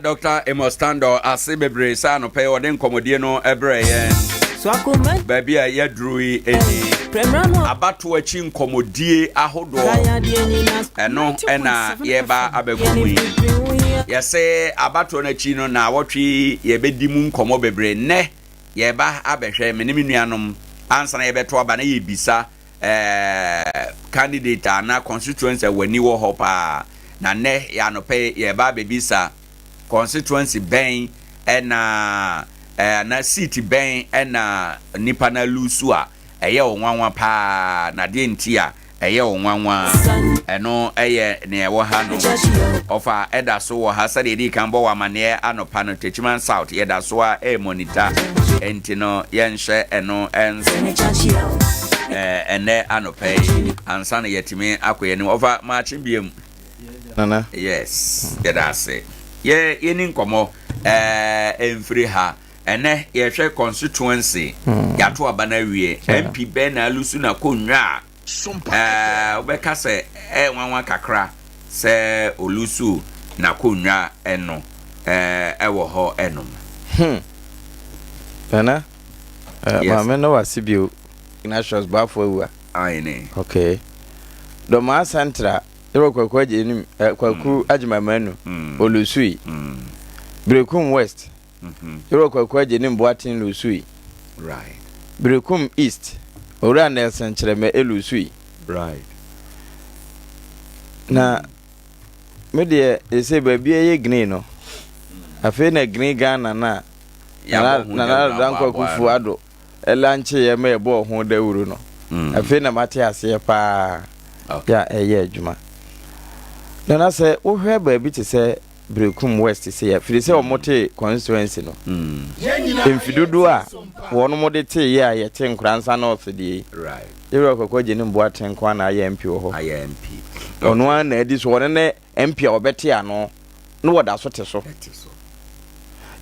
S2: Dr. Emostando Asibebre Sano pay or then comodie no ebre baby a yadrui eni abatu achi comodie ahodo eno ena yeba abegumi yese abatu na chi no na wotwe yebedimu nkomo bebre ne yeba abehwe menimi nuanom ansa na yebeto aba na yebisa candidate na constituency wani wo hopa na ne ya no pay yeba bebisa constituency ben na seat ben na nipa na lusu a eye onwanwa pa na de ntia eye onwanwa eno eye ne ewo ha no ofa eda so wo ha sade di kan bo wa mane anopa no Techiman South yeda so a monitor enti no yenhye eno ens ene anopay ansa na yetimi akoye ne over march biem
S1: nana
S2: yes that's it ye ni nkomo emfiri ha ene ye hwe constituency yato abana wie MP Ben alusu na konwa obeka se wanwa kakra se olusu na konwa eno ewo ho enom
S1: nana ma me no wasibio Ignatius bafo ewa
S2: ayene
S1: okay do ma central yero kwakwa jenim kwaku ajimamanu olusui Brekum West yero kwakwa jenim boatin lusui
S2: right
S1: Brekum East ora Nelson Chereme elusui
S2: right
S1: na me de ese babia ye gni no afi na gni Ghana na danko kufu ado elanche ye me bo ho dawuru no afi na mate ase pa ya eye adwuma na se wo hwe ba bi te se Brekum West se ya firi se omote constituency no emfidudu a wono mode te ye a ye te Nkoranza 9Th die
S2: right
S1: yero kokko je ni mboa tenkwa na ye MP ho
S2: aye MP
S1: ono an na edi so wona ne MP a obete ano no woda so te so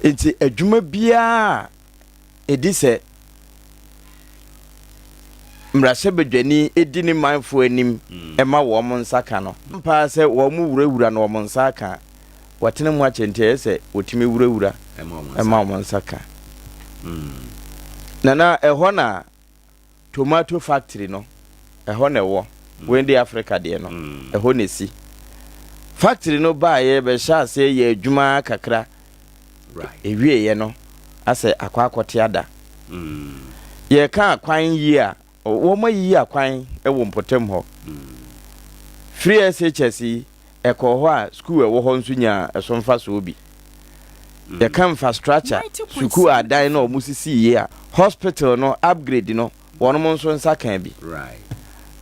S1: enti adwuma bia edi se mrashe bedwani edi ni manfo anim ema wo mo nsaka no mpa se wo mu wurawura na wo mo nsaka watene mu achente se otime wurawura ema wo nsaka nana eho na tomato factory no eho na ewo wendi Africa de no eho na si factory no ba ye be sha se ye adwuma kakra
S2: right
S1: ewie ye no ase akwakote ada ye ka kwan yi a wo mayi akwan ewo mpotem ho free SHS eko ho a school ewo ho nso nya esomfa so obi ye ka infrastructure school adan no musisi ye a hospital no upgrade no wono mo nso nsa kan bi
S2: right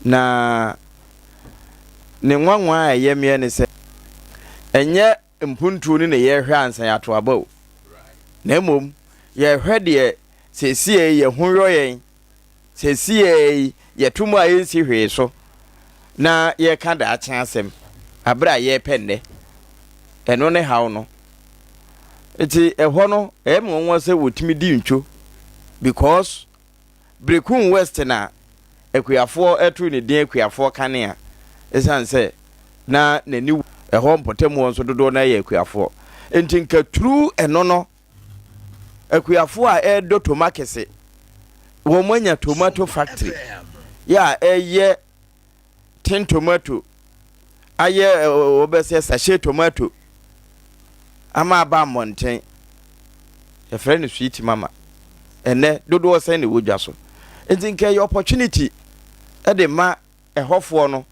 S1: na ne nwanwa ye me ne se enye mpuntu ni ne ye hwe ansan ato abaw na mom ye hwe de sesie ye hunro yen sesie ye tumu ayi si hwe so na ye ka da achen asem abra ye penne eno ne hawo no eti eho no emwonwo se wotimi di ntwo because Brekum West na ekuyafo etu ne din ekuyafo kanea esan se na nani eho mpotem won so dodo na ye ekuyafo enti nka true eno no ekuyafo a edo tomakese wo manya tomato factory ya eye tin tomato aye obese sachet tomato ama ba monten your friend sweet mama ene dodo say ne wodwa so enti nka your opportunity e de ma ehofo no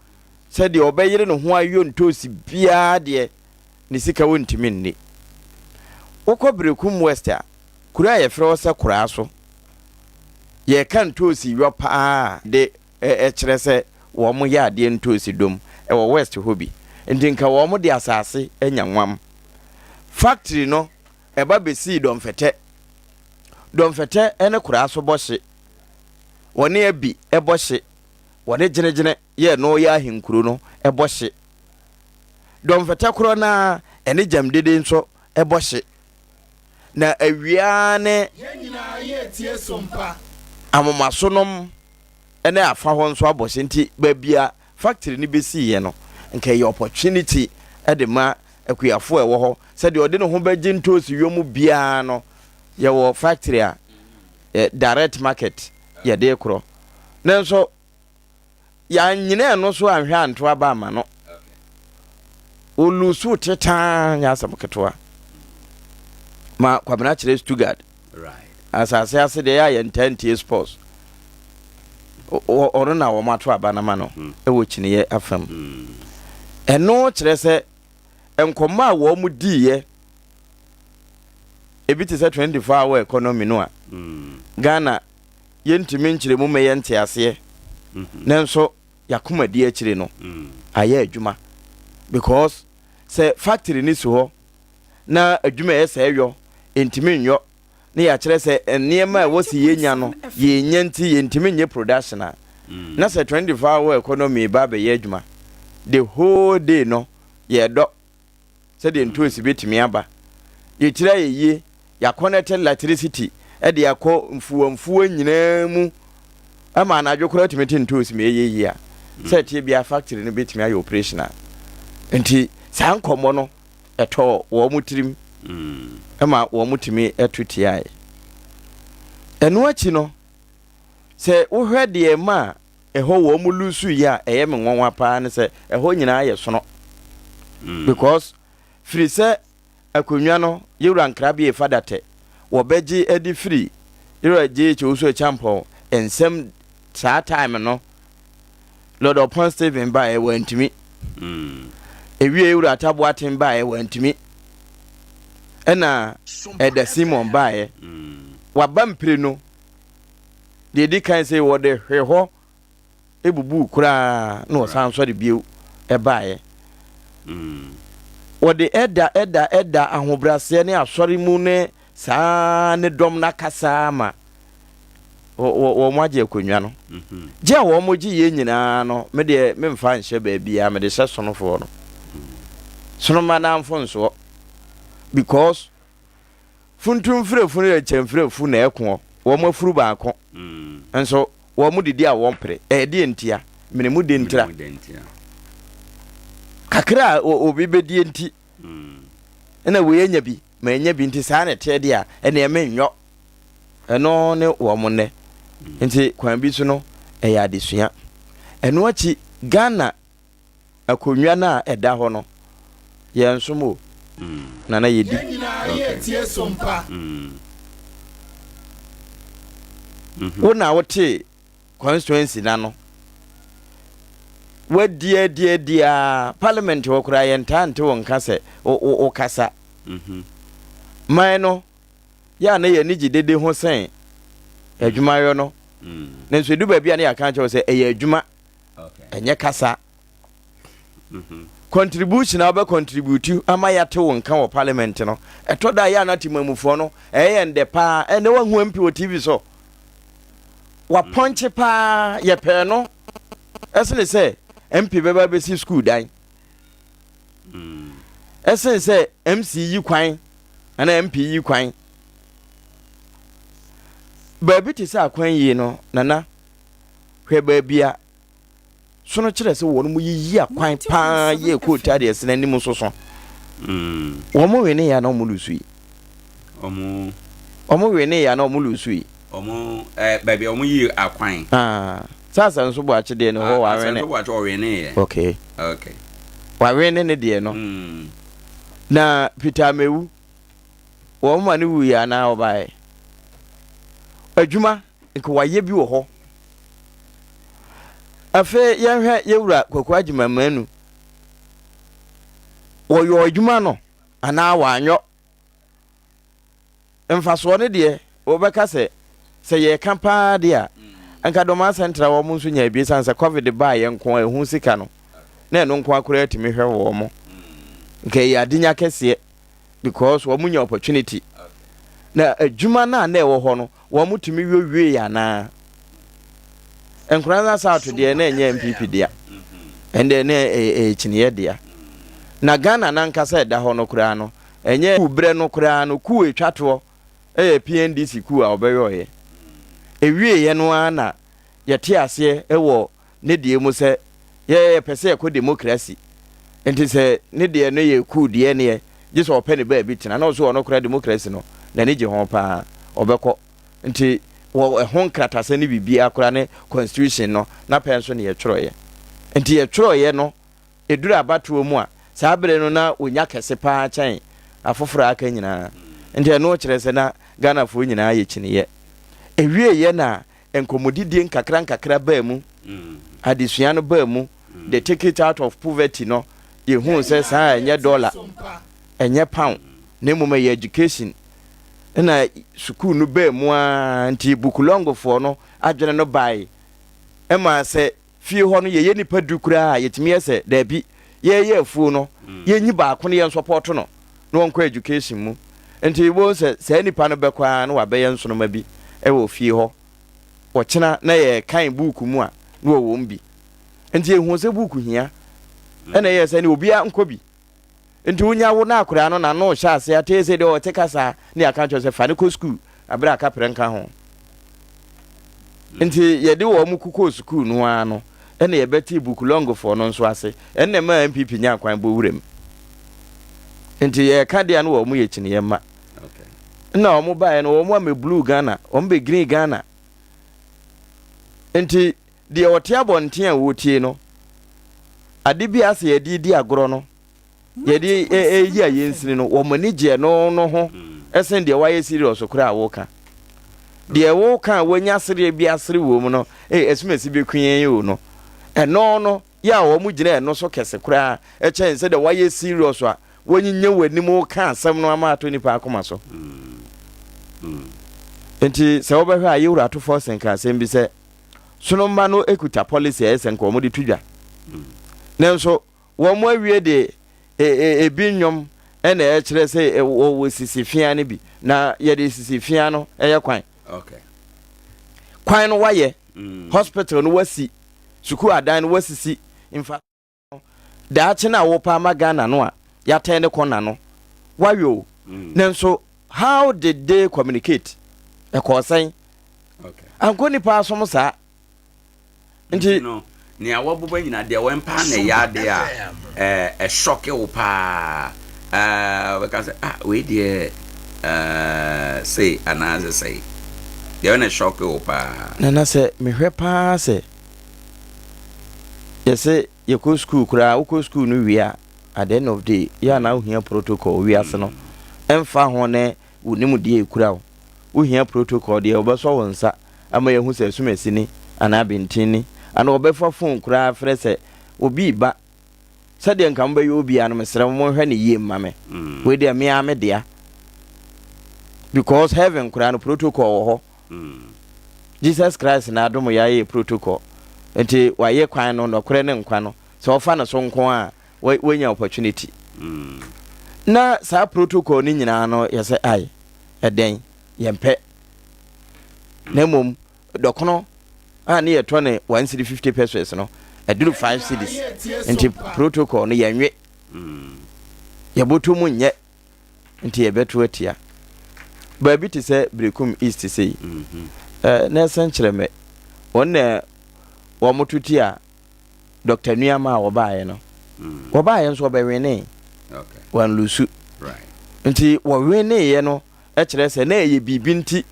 S1: se de obeyire no ho ayo ntosi bia de ne sika wontimi nni wokọ Brekum West a kura ye frɛ se kura so ye kan tosi yo pa de kyerɛ sɛ wo mo ya de ntosi dom e wo West hobi enti nka wo mo de asase anya nwam factory no e ba besi domfete ene kura so bɔhye wone abi e bɔhye wone genegene ye no ya ahinkuro no e bɔhye domfete kuro na ene jamdede nso e bɔhye na awia ne
S3: yenyina ye tie sompa
S1: amomasonom ene afa ho nso abɔhye nti babia factory ni besi ye no nka ye opportunity e de ma akuyafo e wo ho se de ode ne ho bagye ntosi wiom bia no ye wo factory a direct market ye de kro nanso ya nyine no so anhwe anto aba ama no olusu tetan ya sabketoa ma kwabena kire Stuttgart
S2: right
S1: asase ase de ya yentantie sports oro na wo mato aba na ma no e wo kine ye afam eno kire se enkoma wo mu diye ebi te se 24-hour economy no a Ghana yentimi nkire mu me yente ase nanso yakoma di akire no aye adwuma because se factory ni so ho na adwuma ese eyo entimi nyo na ya kire se enema wo si yenya no ye nyanti yentimi nye production a na say 24-hour economy ba be ye adwuma the whole day no ye do say the ntosi betimi aba ye kira ye ya connected electricity e de akọ mfuo nyina mu ama na adwokora timeti ntosi me ye a say tie bia factory no betimi aye operational enti san komo no eto wo mutirim ama wo mutimi etutia eno achi no se wo hwe de ma eho wo mu lusu ya eye me nwanwa pa ne se eho nyina ye sono because free se akonwa no yewura nkrabie fadate wo beji edi free yewura je choso Acheampong ensem saa time no Lord upon Stephen ba e wantimi ewie yewura ataboaten ba e wantimi ena eda Simon ba e wabampire no de kan say wo de hweho ebubu kura no san so de biu e bae wo de eda ahobrase ne asori mu ne saa ne dom na kasa ma wo maje akonwa no je wo moji ye nyina no me de me mfa nhye ba bia me de hye sonofo no sonoma na mfonso because funtum frefunu ya chemfrefu na eko wo mafuru baako enso wo mu didi a wo mpre de entia mene mu de ntira kakra obi bedi enti ena we enya bi ma enya bi nti saa na te de a ena e menyo eno ne wo mu ne enti kwan bi so no ya adesua eno achi Ghana akonwa na eda ho no ye nsomo nana yedi
S3: tie sompa
S1: wona wote constituency na no wadia parliament wo kura yentante won kase o kasa man no ya na ye nigi dede ho sen adwuma yo no na nso du ba bia na ya kan che se eye adwuma enye kasa contribution aba contribute ama ya te won kan wo parliament no eto da ya na timamufo no ende pa ene wa hu mpi wo TV so wa ponche pa ye pe no esene se MP beba be si school dan esene se MC yi kwan ana MP yi kwan ba bi ti sa kwan yi no nana hwe ba bia sono kire se wo no mu yi akwan pa ye ko tade ese nanim soso wo mo we ne ya na mo lusu yi omo we ne ya na mo lusu yi
S2: omo baby omo yi akwan
S1: sasa nso bo ache de no ho wa we ne
S2: nso bo ache o we ne ye
S1: okay wa we ne de no na Peter Mewu wo ma ne wu ya na obae adwuma nko wa ye bi wo ho afe yenhwe yewura kwakwa agimamanu woyo adwuma no ana wanyo emfaso ne de obeka se ye kampa de a anka doma central wo munso nya bi sansa covid ba ye nko ehu sika no na eno nko akura atimi hwe wo mo nke ya dinya kese because wo munya opportunity na adwuma na ewo ho no wo mutumi wie ya na Nkoranza South de na enye MPP dia ende na chiniye dia na Ghana na nkasa da ho no kura no enye ubre no kura no ku etwato PNDC ku a obeyoye ewie ye no ana yete ase ewo ne die mu se ye pese ko democracy enti se ne die no ye ku die ne je so opene ba bitina na so no kura democracy no na ne je ho pa obekọ enti wo ehon kratase ne bibia akora ne constitution no na penso ne ye tworoye enti ye tworoye no eduru abatuo mu a saabere no na onya kese pa chan afoforo aka nyina enti no kire se na Ghana fo nyina ye chiniye ewie ye na enkomodidie nkakra ba mu adesua no ba mu the take it out of poverty no ye hu se saa enye dollar enye pound ne mu ma education na sukuu no ba mu anti bukulongo fo no adwene no bai ema se fie ho no ye nipa dukura yetimi ese da bi ye afu no ye nyi ba ko ne ye support no no onko education mu enti bo se nipa no bekwa no wa be ye nso no ma bi e wo fie ho wo kina na ye kan buku mu a no wo mbi enti ehu se buku hia ena ye se ne obia nkobi enti wonya wo na akura no na no hya ase atese de o tekasa ne aka cho se fa ne ko school abra aka prenka ho enti ye de wo mu kuko school no ano ena ye beti buku long for no nso ase ena ma MPP nya kwan bo wurem enti ye ka de no wo mu ye chine ye ma na o mu bae no wo mu ame blue Ghana o mbe green Ghana enti de ote abonten a wotie no ade bi ase ye di agoro no ye di yi a yensini no wo mani je no ho esen de waye serious kura awoka de wo kan wanya sere bi asere wo mu no esumesi be kunyen yo no no ya wo mu gina no so kese kura chen se de waye serious a wonyinya wani mu kan asem no ama to nipa akoma so enti se wo be hwa ye wura to force nka asem bi se sonomba no ekuta policy esen ko mo de tudwa nenso wo mo awie de ebinyom ena e kire se wo sisifia ne bi na ye de sisifia no eye kwan
S2: okay
S1: kwan no waye hospital no wasi suku adan no wasisi infa daache na wo pa magana no a ya tende kona no wayo nenso how did they communicate e ko san
S2: okay
S1: ankoni pa so musa nti
S2: no ni awobuba nyina de wempa na ya de a shock wo pa we can say we dey say anaze say de na shock wo pa
S1: na say me hwe pa say yese ye ko school kura wo school no wia at the end of the ya na ohia protocol wia se no emfa ho ne wonimu de kura wo ohia protocol de obeso wonsa ama ye hu se sumesi ni ana bintini ana obefa phone kura frese obi ba sade nka mba yo obi anu mesra mo hwe ne yie mame we de me ame dia because heaven kura no protocol ho Jesus Christ na adom ya ye protocol enti waye kwan no no kure ne nkwa no so ofa na so nko a wenya opportunity na sa protocol ni nyina no yese ai eden yempe na mom dokono ani ye tone 150 pesos no eduru 5 cedis enti protocol no yenwe yeboto mu nye enti yebeto atia ba bi ti se brekum east sei na senkyereme wonne wo motuti a Dr. Nuyama wo baaye no wo baaye nso obewene
S2: okay
S1: wan lusu
S2: right
S1: nti wo wene ye no e kire se na ye bibi nti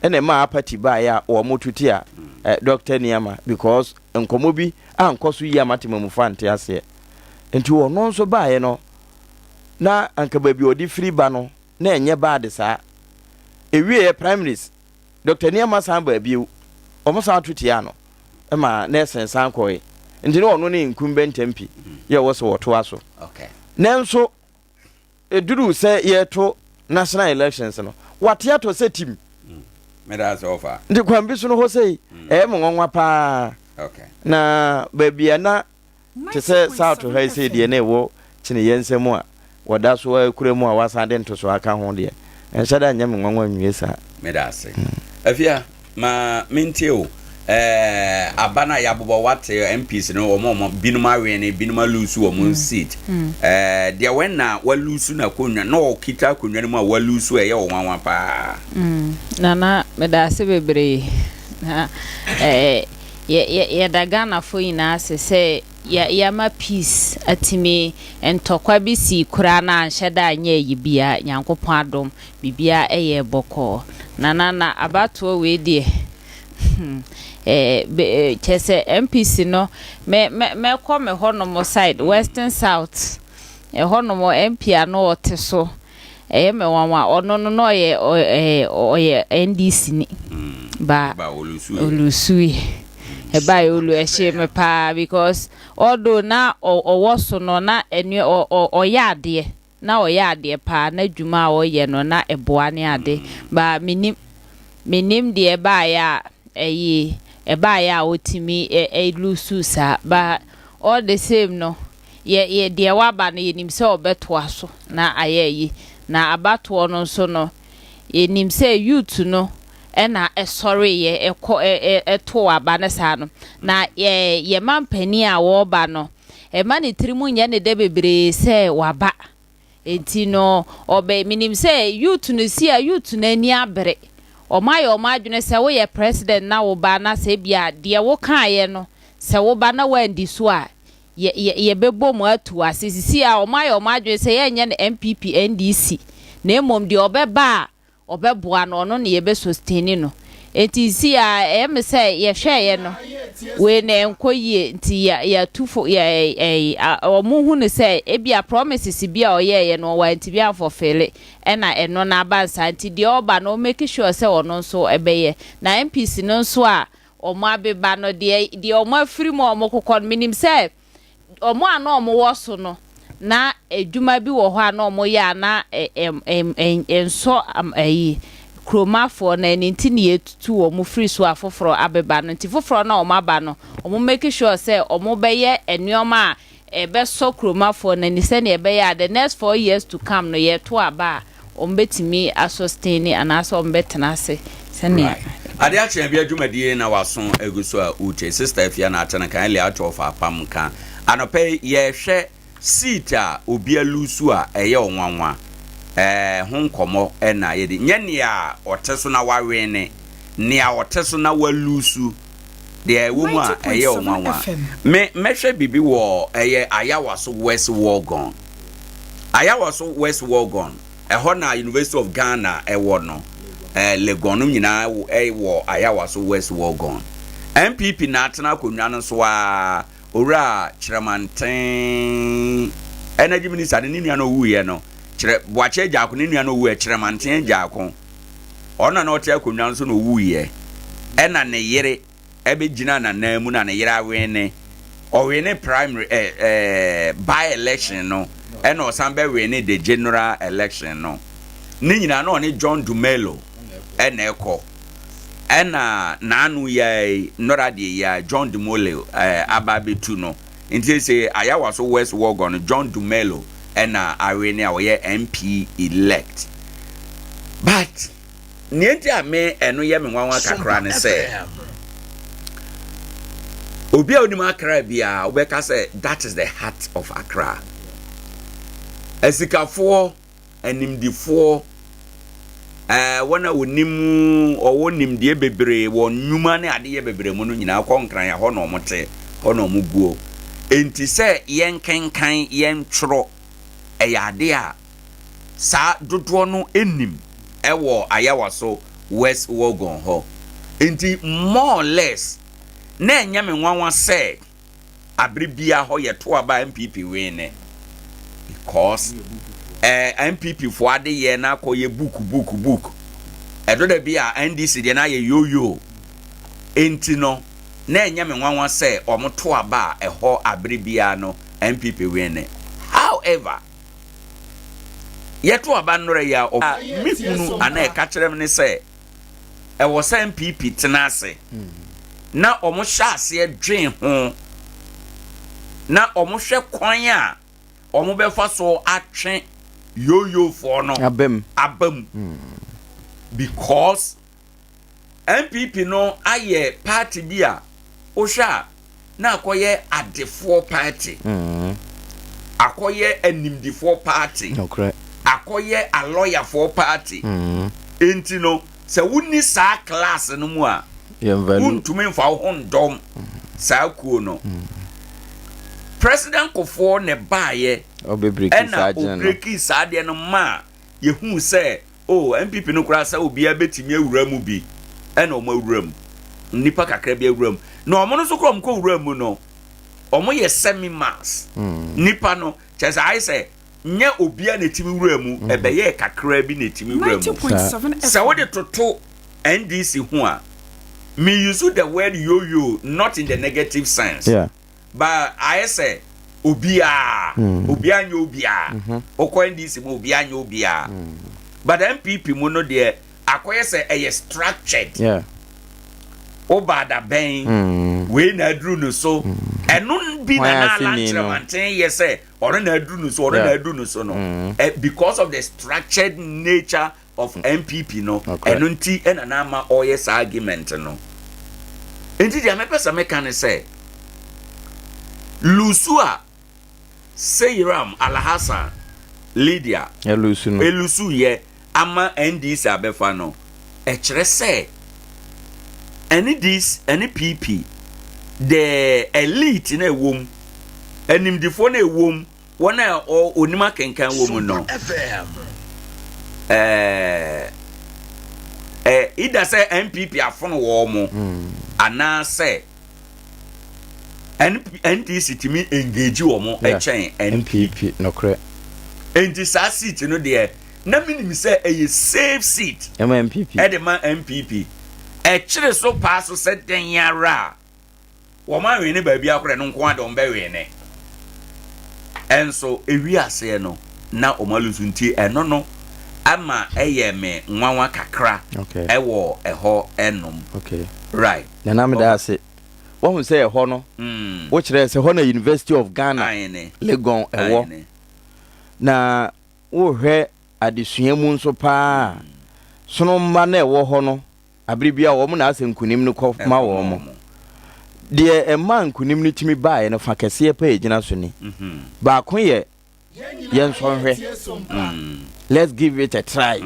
S1: ene ma apati baaye a wo motuti a Dr. Nuyama because enkomo bi ankoso yi amatima mu fante ase nti wo no nso baaye no na anka ba bi odi free ba no na enye baade saa ewie primaries Dr. Nuyama san ba biu omo san tutia no ema na sensan koe nti no no ne incumbent MP ye wo so woto aso
S2: okay
S1: nenso eduru se ye to national elections no watia to se team
S2: me da so far
S1: ndi kwambi so no ho sei mo nwanwa pa
S2: okay
S1: na babia na te se south ha sei de na wo kine yensem a wada so akure mu a wasande nto so aka ho de enhyada nyam nwanwa nwiesa
S2: me da se afia ma mentio abana ya bobo wate MPs no omo binuma wene binuma lusu omo seat dia wenna walusu na konwa no kita konwa mu a walusu ye wanwa pa
S16: nana me da se bebre ye daga na fo ina se ya ma peace atime entokwa bi si kura na anhyeda anya yibia nyankopon adom bibia eye boko nana abato we die chese MPC no me come honomo side western south honomo MP ano oteso me wanwa ono no ye NDC ni ba olusui ba olu ehye me pa because although na owoso no na enu oyade na oyade pa na dwuma oye no na eboa ne ade ba minim de ba ya eba ya otimi lusu sa ba all the same no ye de waba no yenim se obeto aso na ayeyi na abato no so no yenim se youth no ɛna ɛsɔre ye ɛto aba ne saa no na ye mampani a wɔba no ɛma ne tirimu nyɛ ne de bebree sɛ waba enti no obe minim sɛ youth no si a youth na ani abere ɔmayɛ ɔmadwene sɛ woyɛ president na wo ba na sɛ bia de wo kaaye no sɛ wo ba na wandi so a ye bebo mu atu asisi a ɔmayɛ ɔmadwene sɛ yenye ne MPP NDC na emom de obeba obeboa no no ne ye be sustain no enti si a em sɛ ye hwɛye no we na enkoyie nti ya tufo ya omuhu ne sɛ ebia promises bia oyeye no wa nti bia for fele ɛna ɛno na abansa nti de oba no make sure sɛ ɔno nso ɛbɛyɛ na MPC no nso a ɔmo abeba no de ɔmo afiri mu ɔmo kokɔ no minim sɛ ɔmo ana ɔmo wɔ so no na edwuma bi wɔ hɔ ana ɔmo yɛ na enso ayi kromafo na nti ne yetutu ɔmo free so afoforo abeba no nti foforo na ɔmo aba no ɔmo make sure sɛ ɔmo bɛyɛ enuoma a ɛbɛsɔ kromafo na ni sɛ ne ɛbɛyɛ the next 4 years to come no yɛ to aba ɔmo betimi asustain ana so ɔmo betena ase sɛnea
S2: Adea Akye Abia dwumadie na waso eguso a uche sister Afia na atena kan le atwa of apam kan anope ye hwe seat a obi alusu a eye onwanwa ho nkomo na ye de nyane a oteso na wawe ne a oteso na walusu de womu a eye onwanwa me hwe bibi wo eye ayawaso West Wogon ayawaso West Wogon ho na University of Ghana ewo no Legonum nyina wo ayawaso West Wogon MPP na atena konwa no so a owura Kyerɛmanten energy minister ne nua no wuye no kyerɛ boache jaako ne nua no wu Kyerɛmanten jaako ona na ote akonwa no so no wuye ɛna ne yere ebegina na namu na ne yere awene owene primary by election no ɛna osambe wene the general election no ne nyina no ne John Dumelo ena eko ena nanu ya norade ya John Dumelo ababetu no nti se ayawaso West Wogon John Dumelo ena awene a woye MP elect but nienti ame eno ye me nwanwa kakra ne se obi a onim Accra bia obeka se that is the heart of Accra esikafo animdifo wana wonim owonim de bebre won nyuma ne ade ye bebre mu no nyina konkran ya ho no mote ho no muguo enti se yen kenkan yen tworo eyade a sa dodo no enim ewo ayawaso West Wogon ho enti more or less na nyame nwanwa se abribia ho ye to aba MPP we ne because MPP for ade ye na akoye book edo da bia NDC de na ye yoyo enti no na enya me nwanwa se omoto aba eho abribia no MPP we ne however yeto aba nnore ya mikunu ana e ka kyerem ne se e wo se MPP tenase na omo hya ase dwen ho na omo hwe kwan a omo befa so atwe yo for no abem because MPP no aye party dia ohwa na akoye adefo party akoye animdifo party akoye a lawyer for party enti no se wuni sa class no mu a untumi mfa ho ndom sa kuo no President Kofo ne baaye obebreki saade no ma yehu se MPP no kura sa obi abetimi awura mu bi ena omo awura mu nipa kakra bi awura mu na omo no so krom ko awura mu no omo ye semi mass nipa no chese ai se nya obi a netimi awura mu ebeye kakra bi netimi awura mu se wo de toto NDC ho a me use the word yo not in the negative sense but I say obia obia okwa NDC mo obia nya obia but MPP mo no de akoye say e structured obada ben we na adru no so eno bi na Kyerɛmanten say or na adru no so or na adru no so no because of the structured nature of MPP no eno nti ena na ma oyes argument no enti dia me pesa me kan say Lusua Seyram Alhassan Lydia Elusu ye ama NDC abefa no e kire say any PP the elite na ewom animdifo na ewom wona onima kenkan wom no ida say MPP afono wo mo ana say NDC timi engage wo mo echen
S1: MPP no kre
S2: enti sa seat no de na minim say a safe seat
S1: MPP
S2: e de ma MPP e kire so pass so set den yara wo ma we ne ba bia kore no nko adom ba we ne enso ewi ase no na omalusu nti eno no ama eye me nwanwa kakra ewo eho enom right
S1: na me da ase wo say eho no wo kire say ho na University of Ghana Legon ewo na wo hwe adesua mu nso pa sono ma na ewo ho no abribia wo mu na ase nkunim no ko ma wo mo de emma nkunim no timi bae no fa kese pa egina so ni ba ko ye yen so hwe let's give it a try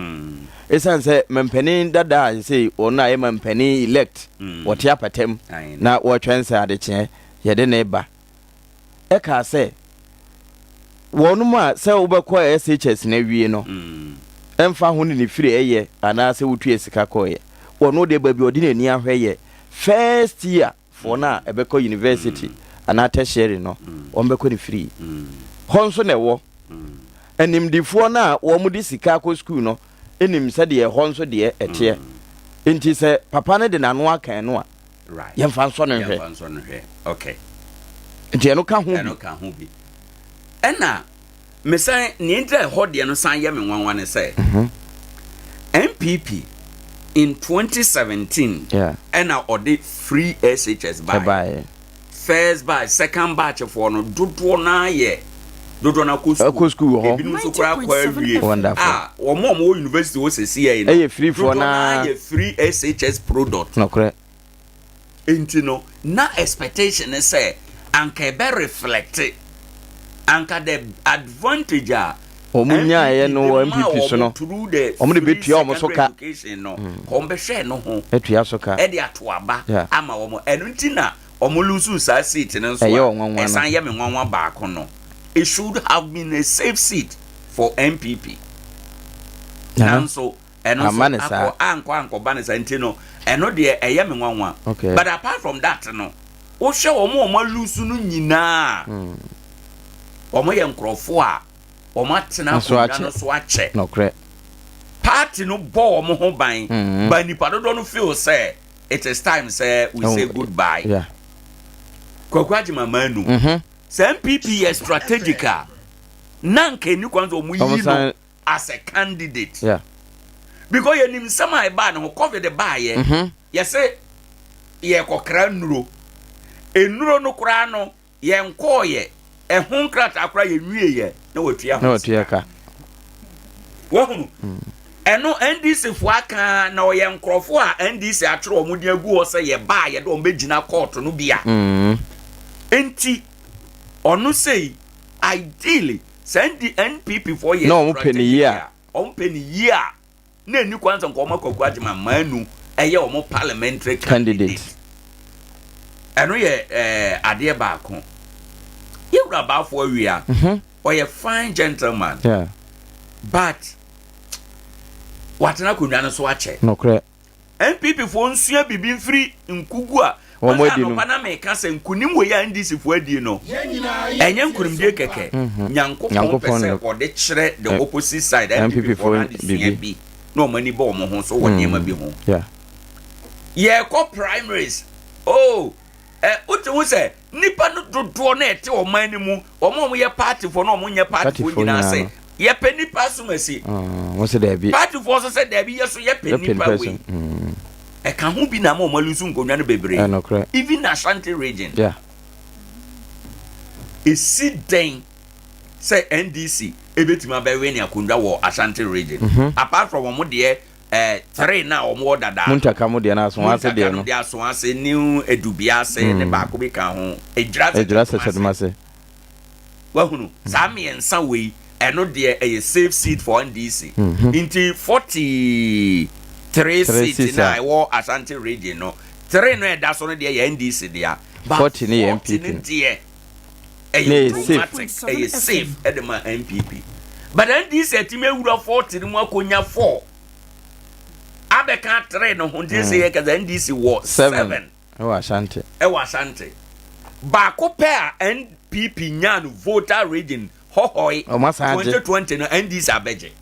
S1: esan say mempani dada say ona e mempani elect what ya patem na wo twense ade che ye de ne ba e ka say wonu ma say wo be ko SHS na wie no emfa ho ni firi eye ana say wotu esika ko ye wonu de ba bi odi na ni ahwe ye first year for na ebeko university ana tertiary no ombeko ni free honso na ewo enimdifo na wo mu di sika ko school no enim se de honso de ete enti se papa ne de nanu akan no a
S2: right
S1: yemfa nso no hwe
S2: okay
S1: enti eno ka ho
S2: bi ena me say ni entre ho de no san ye me nwanwa ne say MPP in 2017 and now the free SHS by first by second batch for no dodo na ye dodo na ko
S1: school ho
S2: ebi so kra kwa wie
S1: wonderful
S2: wo mo university wo sesi ye
S1: no free for na
S2: ye free SHS product
S1: no correct
S2: enti no na expectation is say anka be reflect anka the advantage
S1: omunya ye no MPP so no omde betua omo so ka
S2: no kombe hwe no ho
S1: etua so ka
S2: e de atoaba ama wo eno ntina omo lusu sa seat no so esan ye me nwanwa baako no it should have been a safe seat for MPP nanso eno so anko banisa ntino eno de eye me nwanwa but apart from that no wo hwe omo lusu no nyina omo ye nkrofo a omatena ko no so ache
S1: no correct
S2: party no bo omo ho ban but nipa dodo no feel say it is time say we say goodbye kwakwaji mamanu say MPP is strategic nanke ni kwanza omu yi no as a candidate because you nim sama e ba no covid the ba ye ye say ye kokra nuro enuro no kra no ye nkoye ehun krata akra ye nwie ye na watua
S1: ka
S2: wo eno NDC fo aka na o ye nkrofo a NDC atwere omudi agu o se ye ba ye do mbegina court no bia enti onu sei ideally send the NPP for ye
S1: no penny year
S2: na ni kwanza nko makwaji manu eye omo parliamentary candidate eno ye ade ba ko you about for we are or a fine gentleman but what na kunwa no so ache
S1: no correct
S2: MPP for nsua bibi free nkugu a no pana me ka se nkunim we ya NDC fo adie no enye nkunim die keke nyanko pese or de kire the opposite side MPP for bibi no mani bo mo ho so woni ma bi ho ye ko primaries utu say nipa no dodo na ete o man ni mu omo ye party for no omo nye party for nyina say ye pe nipa so masi
S1: wo say there be
S2: party for so say there be yeso ye pe nipa we e kan hu bi na ma o malusu nkonwa no bebre even Ashanti region is sit down say NDC ebetima be we ne akondwa wo Ashanti region apart from omo de 3 na omo dada
S1: muntaka mo de na so ase de no
S2: de aso ase new edubia ase ne ba ko be kan ho
S1: ejira se cheduma se
S2: wa hunu sami ensa we eno de a safe seat for NDC into 43 seats na I war Ashanti region no 3 no e da so no de NDC dia
S1: 40 ni MPP
S2: safe edema MPP but NDC atime wura 40 mu akonya 4 abeka 3 no ho de say ka NDC war 7
S1: Ashanti
S2: ba ko pair NPP nyan voter region hohoi 2020 no NDC abeje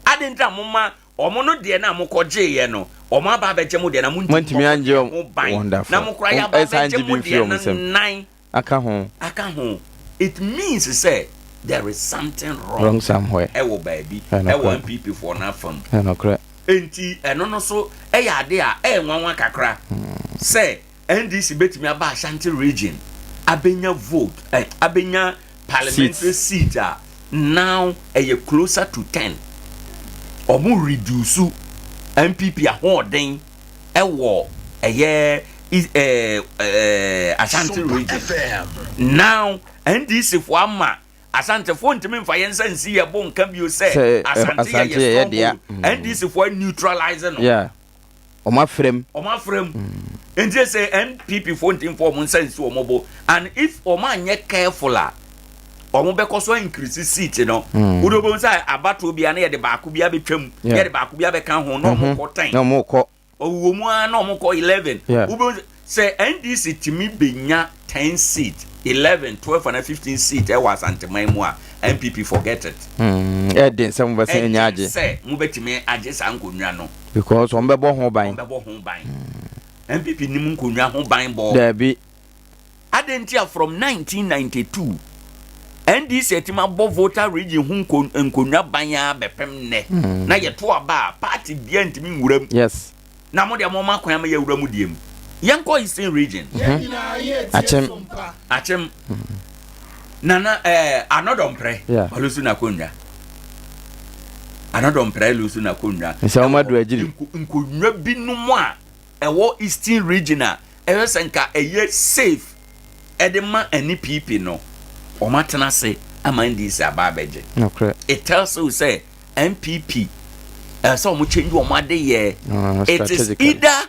S2: adenta moma omo no de na mokoje ye no omo aba abeje mo de na mo
S1: ntimi anje
S2: wonderful na mokra ya aba abeje mo de na 9
S1: aka ho
S2: it means to say there is something
S1: wrong somewhere
S2: ewo baby ewo NPP for na fam
S1: no correct
S2: enti eno no so ya ade a nwanwa kakra say NDC betimi aba Ashanti region abenya vote abenya parliamentary seat now closer to 10 omu reduce MPP ahoden ewo Ashanti region now NDC for ama Asante for ntimi mfa yensa nsi ye bo nka bio say Asante ye dia NDC for neutralize no
S1: yeah Oma frame
S2: and just say NPP for ntimi for mo nsa nsi omobo and if oma nye careful omo be koso increase seat no udobo say abato bia na ye de baako bia betwam ye de baako bia be kan ho no mo ko 10
S1: no mo ko
S2: owo mu an no mo ko 11 ubo say NDC timi benya 10 seat 11 12 and 15 seat e was antemaimu a MPP forget it
S1: den some be say nyaaje
S2: say mu betimi age sa nkonwa no
S1: because on be bo ho ban
S2: MPP ni mu nkonwa ho ban bo
S1: there be
S2: adentia from 1992 NDC etima bo voter region hu nkonwa ban ya bepem ne na ye to aba party bia ntimi nwuram
S1: yes
S2: na mo de mo makwan ma ye wuramu diem Yanko Eastern region. Achem. Nana anodompre. Olusu na kunya. Anodompre lusu na kunya.
S1: Nsa omadu ajiri.
S2: Nkunya binumu a ewo Eastern region a ewe senka eye safe. Edema NPP no. Omatena se amandisi ababeje.
S1: Okay.
S2: It tells you say MPP so mo change omade ye. It is either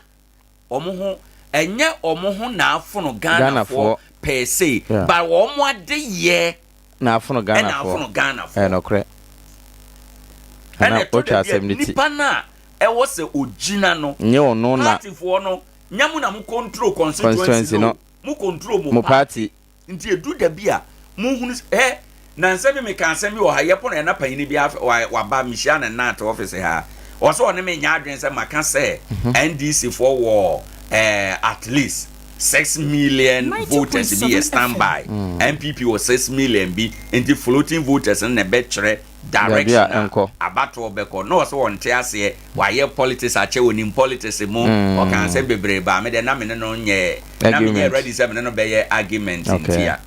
S2: omo enye omo na afono Ghana for per se but omo ade ye
S1: na afono Ghana for no correct ana ocha assembly
S2: nipa na e wo se ogina no
S1: nye ono na
S2: party for no nyamu na mu control constituency no mu control mu
S1: party
S2: nti edu da bia mu hunu na nsemi me kan nsemi wo ha ye pono na panyin bia wa ba mishia na nat office ha oso one me nya adwen se maka se NDC for war at least 6 million voters be a standby. MPP was 6 million be into floating voters in the betre direction. Abato beko no so on tiase why politics ache onim politics mo or can say bebre ba me de na me no nye na me ready say me no be argument in here.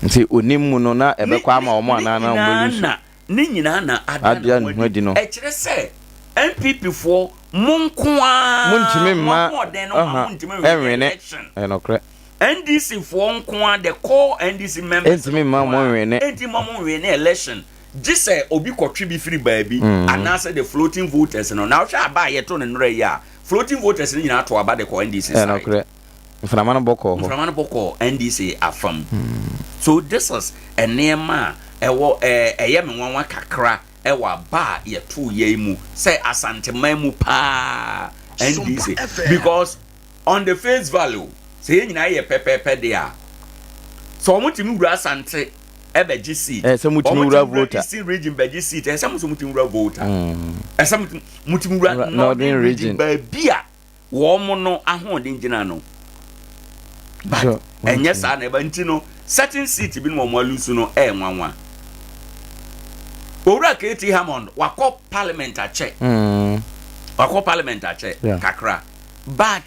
S1: Nti onim mu no na ebekwa ama omo anana mbolusu.
S2: Ni nyina na
S1: adia no adi no.
S2: E kire say MPP for Munkwa
S1: Muntimi ma enwene no correct
S2: NDC for Nkwa the core NDC members
S1: Entimi ma mo enwene
S2: election just say obi kotwe bi free baby and answer the floating voters no now sha ba ye to ne nre ya floating voters ni na to aba the core NDC side
S1: no correct Mframana boko
S2: NDC afam so this is a nema ewo eye me nwanwa kakra ewa ba ye to ye mu say asante mamu pa NDC because on the face value say nyina ye pepepe dia so mutimi wura asante ebeji seat
S1: so mutimi wura voter
S2: Eastern region beji seat so mutimi wura voter so mutimi wura
S1: northern region
S2: ba bia wo mo no ahode ngina no but enye sa na eba ntino certain seat bi no mo alusu no nwanwa Ora Katie Hammond wako parliament ache kakra but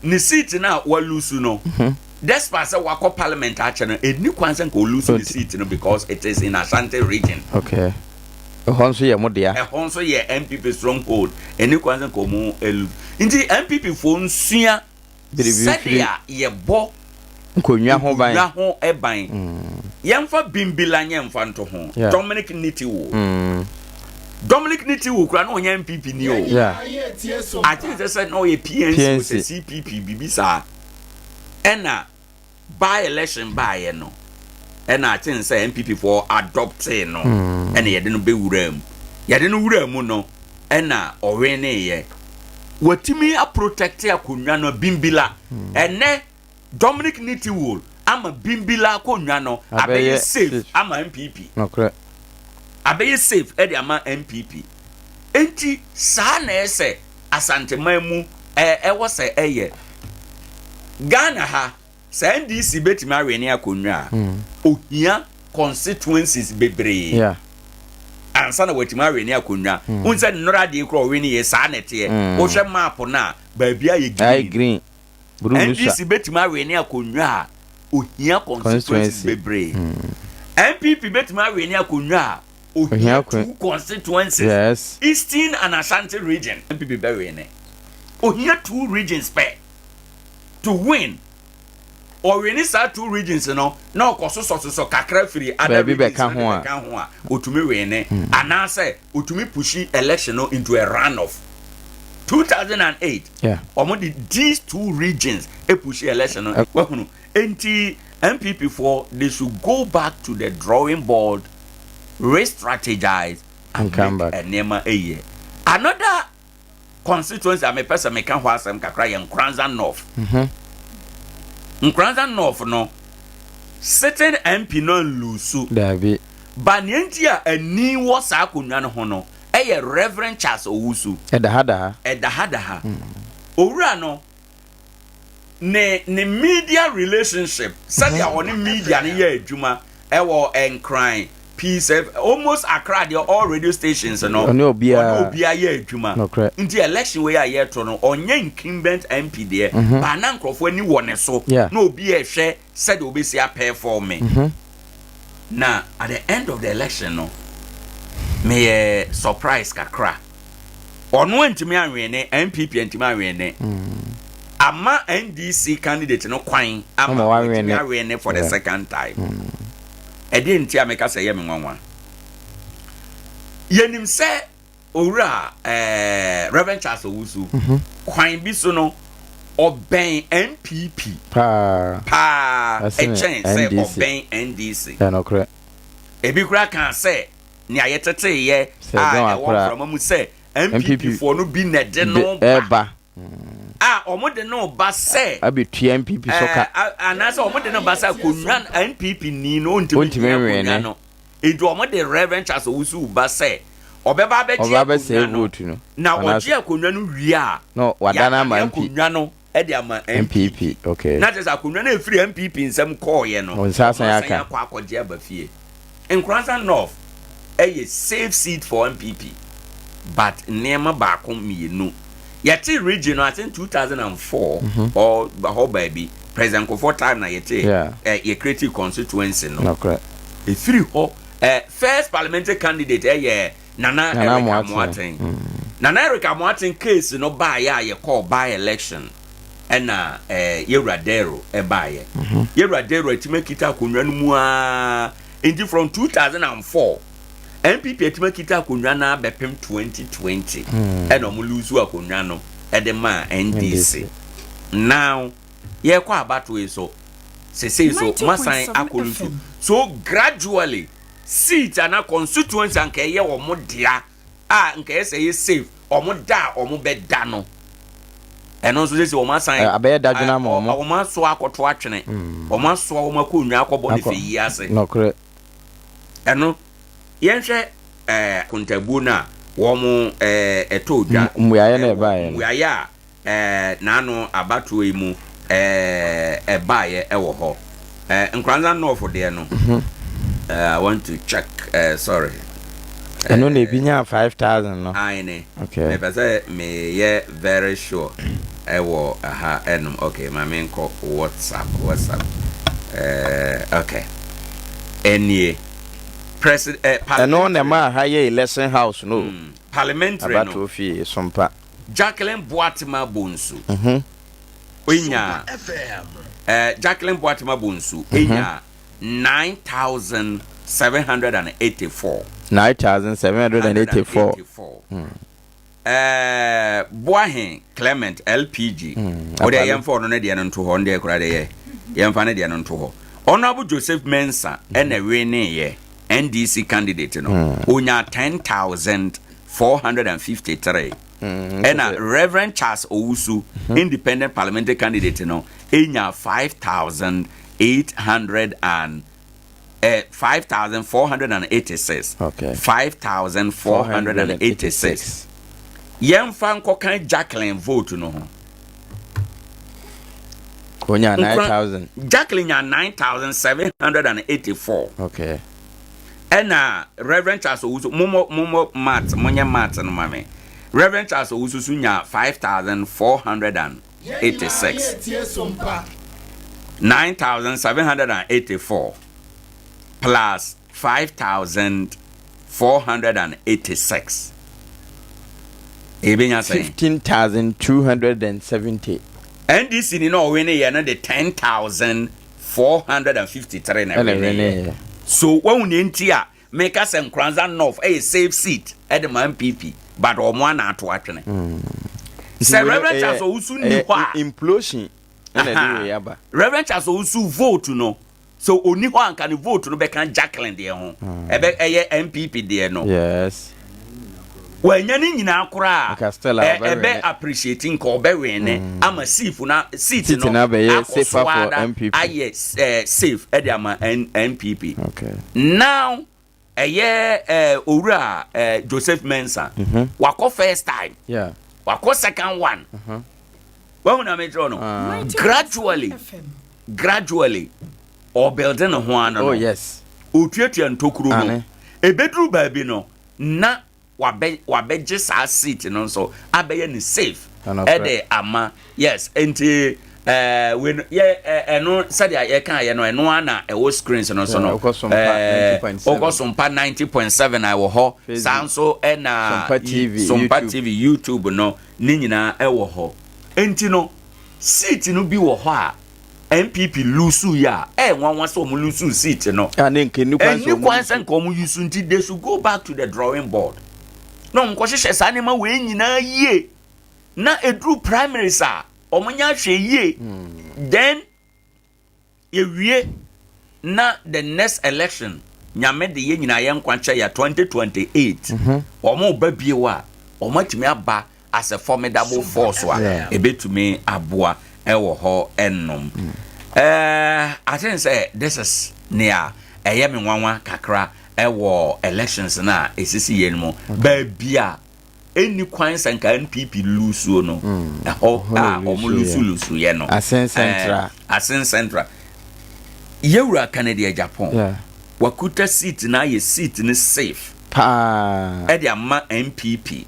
S2: ni seat na walusu no despite say wako parliament actually any kwansen ko lose the seat because it is in Ashanti region.
S1: Okay. Honso ye mo dia.
S2: Honso ye MPP stronghold. Any kwansen ko mu elu. Inti MPP fo nsua sadia ye bo
S1: nkonwa ho ban.
S2: Nkonwa ho eban. Yemfa bimbila nyemfa nto ho. Dominic Nitiwo. Dominic Nitiwo kura no nya MPP ni o.
S1: Yeah.
S2: I think they said no ye PNC with CPP bibisa. Ena by election by no. Ena I think say MPP for adopting no. Ena ye de no be wuram. Ye de no wuram no. Ena owene ye. Watimi a protect akonwa no bimbila. Ene Dominic Nitiwo ama bimbila akonwa no abeye safe ama MPP.
S1: No correct.
S2: Abeye safe e de ama MPP. Enti sa na ese Asante Mamu wo se eye Ghana ha sa NDC betimi awene akonwa ohia constituencies bebre.
S1: Yeah.
S2: Ansa na watimi awene akonwa unse nnora de kro weni ye sa nete wo hwe map na ba bia ye
S1: green
S2: NDC betimi awene akonwa ohia constituencies bebre. MPP betimi awene akonwa ohia two constituencies.
S1: Yes.
S2: Eastern and Ashanti region. MPP bewene ohia two regions pair to win. Or we need two regions no so kakra free other regions ka ho a otumi win and now say otumi pushi election no into a runoff. 2008 omo these two regions e push election no enti MPP for they should go back to the drawing board, re-strategize and come back a nema a year. Another constituency I me person me kan ho asem kakra ye Nkoranza North. Nkoranza North no certain MP no lusu
S1: David
S2: banienti a ani wo sa akonwa no ho no eye Reverend Charles Owusu edahada owura no ne media relationship said oni media ne ye adwuma ewo enkran peace almost Accra the all radio stations no
S1: oni obia
S2: ye adwuma nti election we aye to no onye incumbent MP there ba na nkrofo ani wone so na obi e hwe said obesi a perform na at the end of the election no me surprise kakra ono ntimi anwene MPP ntimi anwene ama NDC candidate no kwan ama anwene for the second time edi nti ameka say yemi nwanwa yenim se owura Reverend Charles Owusu kwan bi so no oben MPP pa a chance say oben NDC
S1: no correct
S2: ebi kura kan say ni ayetete ye from mu say MPP for no bi na de no ba omo de no ba say
S1: abetua MPP soka
S2: anasa omo de no ba say konwan MPP ni no ntimi no edu omo de Reverend Charles Owusu ba say obeba be say
S1: vote no
S2: na oje akonwa no wi a
S1: no wadana ma
S2: konwa no e de ama
S1: MPP okay
S2: na just akonwa na free MPP nsem call ye no
S1: nsasa yaka
S2: akwaje abafie Nkoranza North a safe seat for MPP but nema ba kom mienu yeti region I think 2004 or how baby President Kofo time na yeti ye creative constituency no
S1: correct
S2: e free ho first parliamentary candidate Nana Eric Amoaten Nana Eric Amoaten case no ba ya ye call by election na Yeradero ba ye Yeradero etima kita konwa no mu a enti from 2004 MPP etima kita konwa na bepem 2020 and omo lose akonwa no edema NDC now ye kwa abatwe so say so masan akolusu so gradually seat and constituency and ye omo dia nke say safe omo da omo beda no eno so say omo masan
S1: abaye dadwuna mo
S2: omo so akoto atwene omo so omo akonwa akobo ne fe yi ase
S1: no correct
S2: eno yenhwe kontabu na womo etodwa
S1: muyaye na ebaye
S2: muyaye nano abatoe yi mu ebaye ewo ho Nkoranza North there no I want to check sorry
S1: eno na ebinya 5000 no
S2: aine
S1: okay
S2: me say me very sure ewo aha enum okay my main call WhatsApp okay any president
S1: no na ma higher election house no
S2: parliamentary
S1: no about ofie Sompa
S2: Jacqueline Boatima Bonsu onya Jacqueline Boatima Bonsu enya 9,784 Boahen Clement LPG ode yemfa no ne de no nto ho nde ekura de ye yemfa ne de no nto ho Honorable Joseph Mensah ene we ne ye NDC candidate no onya 10,453 and Reverend Charles Owusu independent parliamentary candidate no enya 5,486
S1: okay
S2: 5,486 yemfa nkokan Jacqueline vote no ho
S1: onya 9,000
S2: Jacqueline ya 9,784
S1: okay
S2: and Reverend Charles Owusu momo mat no mame Reverend Charles Owusu sunya 5,486 9,784 plus 5,486 ebenya say
S1: 15,270
S2: NDC ni no win ye na the 10,453 na win so when we ntia make us Nkoranza 9th a safe seat at the MPP but omo na ato atwene say Reverend Charles Owusu ni kwa
S1: implosion na dey we aba
S2: Reverend Charles Owusu vote no so oni ho anka ni vote no be kan Jacqueline de ho ebe eye MPP de no
S1: yes
S2: wanya ni nyina akora ebe appreciating ko be wene ama sifu na seat no
S1: be safe for MPP
S2: aye safe e de ama MPP
S1: okay
S2: now owura Joseph Mensah wako first time
S1: yeah
S2: wako second one when na metro no gradually or building ho an no
S1: oh yes
S2: otuatua ntokuru no ebedru baabi no na wabeje sa seat no so abeye ni safe ede ama yes enti when eno said ya kan ye no eno ana e wo screens no so no Sompa 90.7 I wo ho sanso ena Sompa TV YouTube no ni nyina e wo ho enti no seat no bi wo ho a MPP lusu ya nwanwa so mu lusu seat no
S1: ani
S2: kwanse nko mu yusu nti they should go back to the drawing board no nko hwehwe sa ne ma we nyina yie na edru primary sa omunya hwe yie then ewie na the next election nyame de ye nyina ye nkwanche ya 2028 omo ba biewa omo timi aba as a formidable force wa ebetumi aboa ewo ho ennom I think say this is near me nwanwa kakra ewo elections na esisi ye no ba bia any kwansa nka NPP lose no omo lose ye no
S1: Asen Central
S2: yewura Canada Japan wakuta seat na ye seat ni safe
S1: pa
S2: e dia ma MPP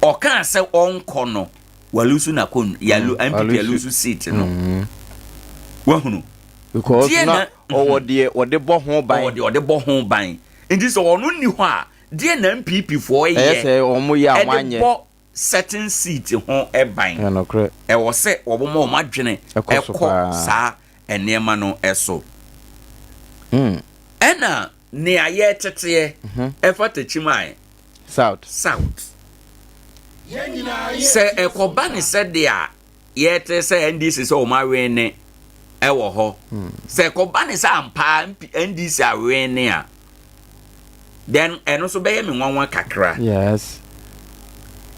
S2: o kan se onko no walusu na kon yalu MPP yalusu seat no wahunu
S1: because na ode bo ho ban
S2: nti so onu ni ho a de na MPP for ye
S1: say omo ya wanye
S2: certain seat ho e ban
S1: no kre
S2: e wo se obomo o madwene e ko sa enema no eso ena ne aye tete e fatachimai
S1: south
S2: se e ko bani se dia ye te se NDC so o ma we ne e wo ho se ko bani se ampa NDC a we ne a then eno so be ye me nwanwa kakra
S1: yes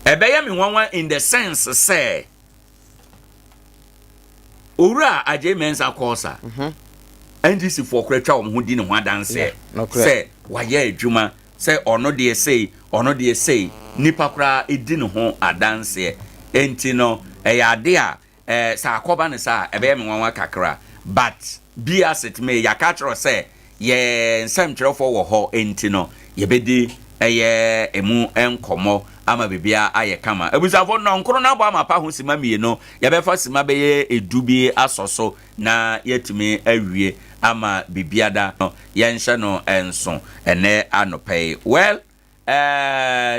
S2: e be ye me nwanwa in the sense say owura Acheampong Mensah kosa NDC for kretwa o ho di ne ho adanse say waye adwuma say ono de say nipa kra edi ne ho adanse enti no ya de a sa akoba ne sa ebe me nwanwa kakra but be as it may ya catch say ye nsam kyerefo wo ho enti no ye bedi eye emu enkomo ama bibia aye kama ebusafo no nkoro na aba mapa ho sima mieno ye befa sima beye edubi asoso na yetimi awie ama bibiada no yenhye no enso ene anopai well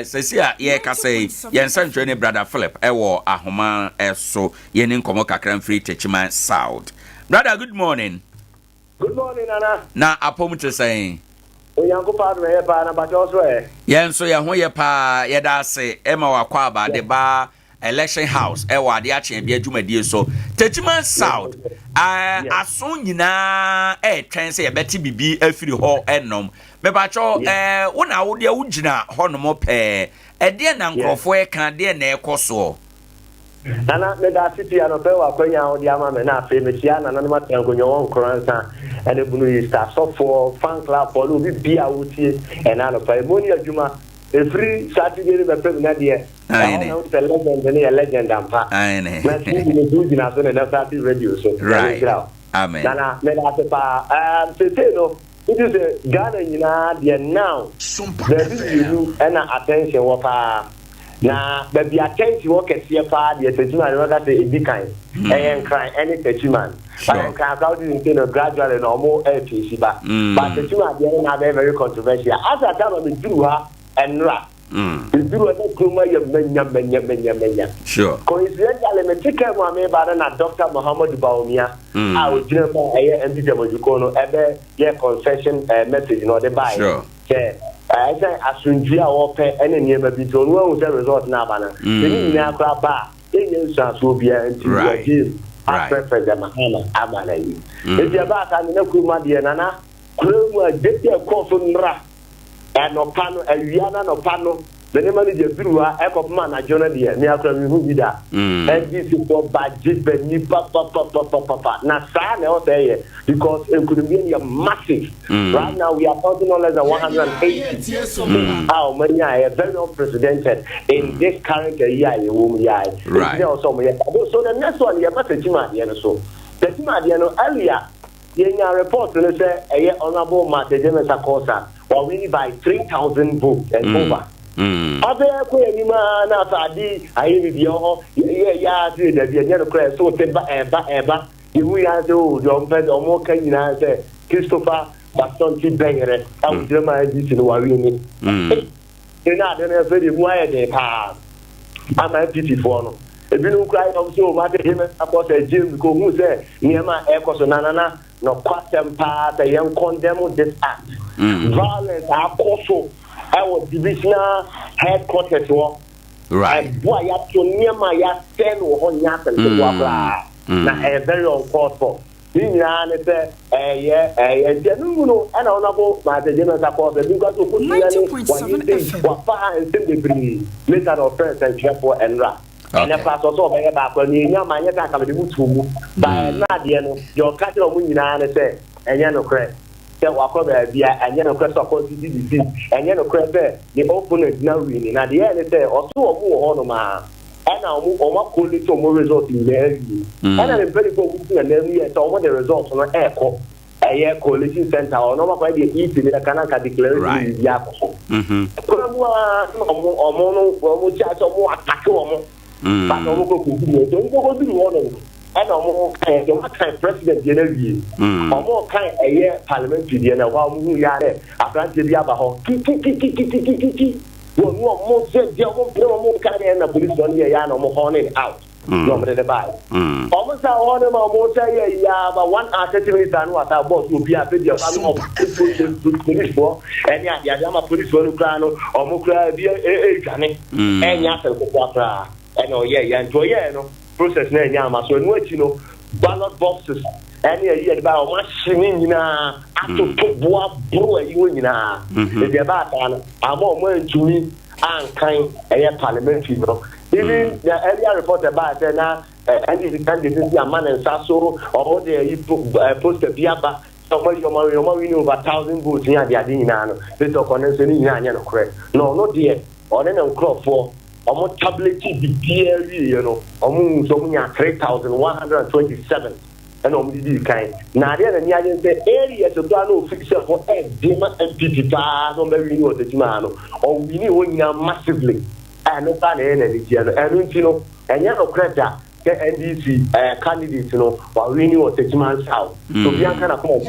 S2: sesia ye kase yensa ntwe ne brother Philip ewo ahoma eso ye ne nkomo kakra mfiri Techiman South. Brother, good morning.
S17: Good morning, Nana.
S2: Na apom to say
S17: Onyanko pa no ye pa na ba so
S2: yen so ye ho ye pa ye da se e ma wakwa aba de ba election house e wa Adea Akye Abia dwumadie so Techiman South aso nyina twen se ye beti bibi afiri ho enom me ba cho wona wo de wugina honom pe e de na nkrofo e kan de na ekoso
S17: Nana me da city ano pe wa kwanya o dia ma me na afi me tia na ma tan ko nyo Nkoranza ene bunu yi star so for fan club for no bi bia wo tie e na no pa moni adwuma every Saturday be pe na de na the legend ne a legend ampa na si ni do dina so na Saturday radio so
S2: right amen
S17: Nana me da pa se no it is Ghana nyina de now there is you and attention wo pa na baby attention wo kese pa de Techiman no that e bi kan e cry any Techiman but can crowd you know gradually no more APC ba but Techiman dey na very controversial as a time me do ha enra do na kuma ye menya
S2: sure
S17: coincidentally me take mo me ba na Dr. Muhammad Baumia a o jina ba e MD Demojuko no ebe ye concession message no de buy
S2: sure
S17: I say asunjia ope ene niema bi to no wo result na aba na ni na akra ba enye nsanso bia nti game prefer them ama na yi e dia ba ka na kuma de na kuru a dete ko so nra no pano awia na no pano the name of the Brua Ecopma na Jonah de ni akra mi hu bida NDC for budget be ni papa na sa na o say because it could be massive right now we are counting on less than 180 how many are very unprecedented in this current year
S2: right
S17: so the next one you must Techiman so Techiman no earlier yenya report no say honorable Martin Sakosa or winning by 3,000 votes and over Adea Akye Abia na fadi ayi bi ho ya ti da bi no kra so te ba eba iwu ya se o do mpe do mo kan nyina se Christopher Baston ti bengere am dire ma ji si no wa wi ni na de na fe de mu aye de pa ama PPP for no ebi no kra o so ma de him akọ se James ko hu se niema e ko so nanana no kwasem pa ta yen condemn this act violence akoso our divisional headquarters
S2: right
S17: boy ya to niema ya ten wo nya tan na a very uncalled for ni na ne se de no na onabo ma de jena support because of put ni wa fa and send the bring later of friends and for enra and pass so be ba kwa ni nya ma nya ka ka de mutu mu ba na de no your catch no mu nyina ne se enya no kre se wakọ ba bia anya no kwesa ko DDC anya no kwesa the opponent now winning na the end say oso omo ho no ma ana omo quality omo result in there ana le very go with na name here so omo the result no eko coalition center or no ma kwa the eat ni kana ka declare ya ko ko mo omo no omo cha omo attack omo ba omo ko ku ni so ko du no and omo kan the what kind president dey na wie omo kan parliamentary dey na wa mu ya re abrante bi aba ho ki wo mo se dey omo kan na police don ya na omo horning out no me dey buy omo sa horning ma omo say ya ba 1 hour 30 minutes and what about to be a video of police for any ya ma police wonu kra no omo kra bi dwane enya se ko kra eno ya nto ya no process na nyama so no ati no ballot boxes any year ba o ma shini nyina ato to boa bro ayi wo nyina e de ba ta na amo mo ntumi ankan parliamentary no even the earlier report about na and the candidate ya man and saso or the post biaba somebody you win over 1,000 votes ya dia nyina no this connection nyina anya no correct no there or then crop for almost tablet the DLE, you know, almost 3,127. and on the kind. Now, the other say areas of no fixture for a demon and PP on very new the Timano, or we knew massively. And no plan any channel, and you know, and you know, credit. NDC candidates, while we knew what the Timan South. So we are kind of or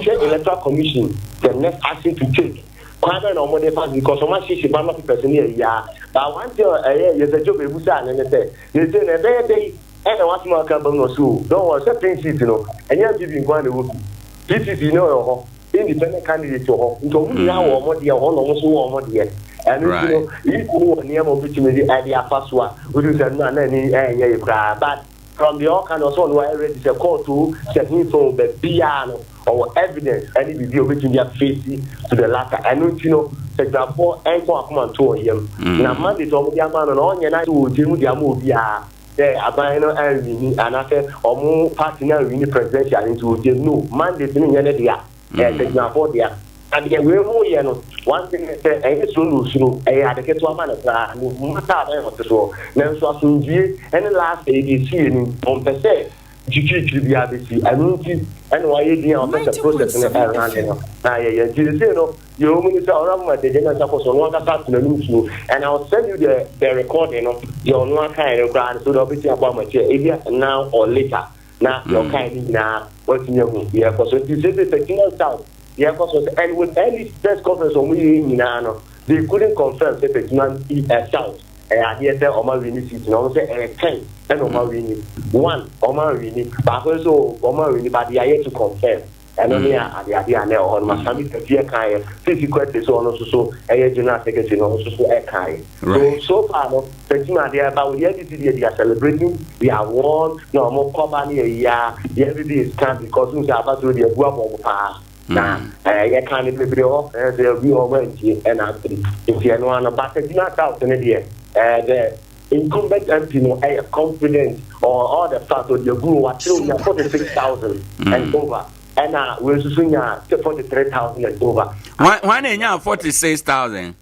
S17: share electoral commission, the next action to take. Quite a normal difference because so much she ban of person here, yeah. But once you're a job, you say, and they say, a bad day, and I want more carbon or so. Don't want certain seats, and you're giving one of the this is, independent candidate to her. So we now or more dear, almost more dear. And if you know, near opportunity at the Apaswa, we do not any but from the all kind of son who I read is a call to set me for the piano or evidence, any video which you are facing to the latter. I know, Sector 4 and come on to him. Now, Monday, to the man on your night to Jim, the movie. Abano and after or more partner in the presidential into Jim. No, Monday, Sector 4 there. And again, we're more, one thing is that I had to get to a man of and the last ADC on per se, GQBRBC, and why you are better process in the around. You only saw around the general support on one and I'll send you the recording of your one kind of grant so the bit about my chair now or later. Now, your kind now, what's in your room? Yeah, because it is a single south. Yeah, because and with any press conference on we they couldn't confirm that it's not a south. I hear that Omar Winnie seat, no say 10 and Omar Winnie 1 Omar Winnie, but also Omar Winnie, but they are yet to confirm. And only at the idea now on my family, the kind physical so on also a general secretary also a kind. So far, the team are there, but we are celebrating. We are won, no more company a year. Everybody is kind because we are about to the Guapo. Now, I can't be off as a real went and after if you know on a bucket, not out in the the incumbent MP, confident or all the start of the group are still 46,000 and over. And we're soon 43,000 and over.
S2: One in 46,000.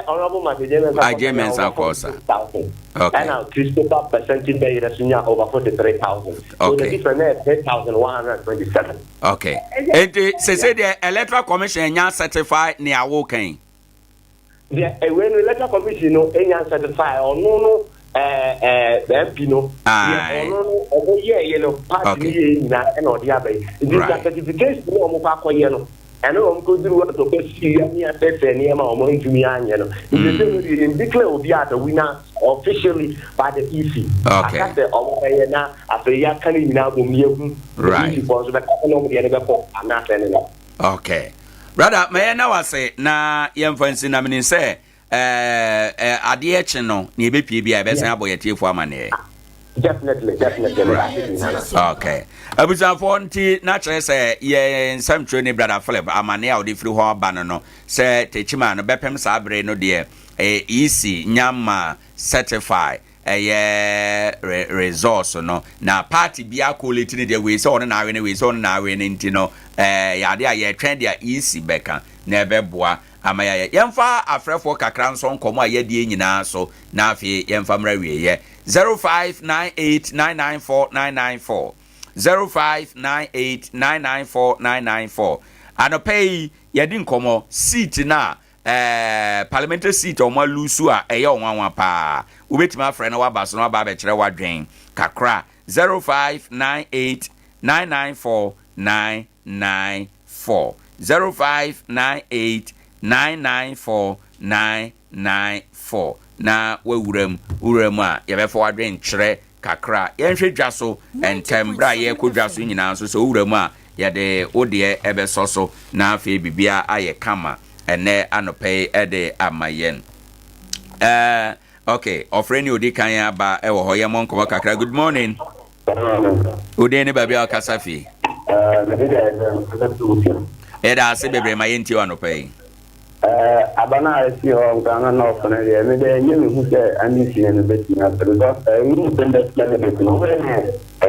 S17: Honorable Madeleine, of course. Okay. And Christopher percentage is over 43,000. So the difference is 10,127.
S2: Okay. And say the electoral commission is certified near walking.
S17: Yeah, when the electoral commission is certified or no. The MP no. Party and or the other. This certification no and I'm going to work to see me at any amount of to me. In declare will be the winner officially by the EC. Okay. After you are coming now to me, right?
S2: Okay. Brother, may I now say, na young friends in Amini say, Adea Chino, ni BPB, I best have a tea for money.
S17: Definitely.
S2: Okay. Abuja fonti naturally say ye some training brother Philip amane out the free ho banano say techima no bepem sabre no de easy nyama certify resource no na party bia quality de we say on na we say on na we nti no yade ye trend ya easy beka na ebeboa amaya yemfa afrefo kakra nso nkomo aye die nyina so na afi yemfa mra wie ye 0598994994 0598994994 anopay yedi nkomo seat na parliamentary seat o ma lusu a eye onwanwa pa ubetima afre na wabaso na waba be kire wadwen kakra 0598994994 0598994994 na wewuram a yebefo wadwen kire kakra yenhwe dwaso entembra ye kodwaso nyina so so wuram a yede ode ebesoso na afi bibia aye kama ene anope ede amayen okay ofreni odi kan ya ba ewo hoye monko kakra good morning odi ne babia kasafi eda se bebre mayenti wanope
S17: abana esi o gana no fana ye me de nyemi hu se ani si ne beti na because we bende plan be no we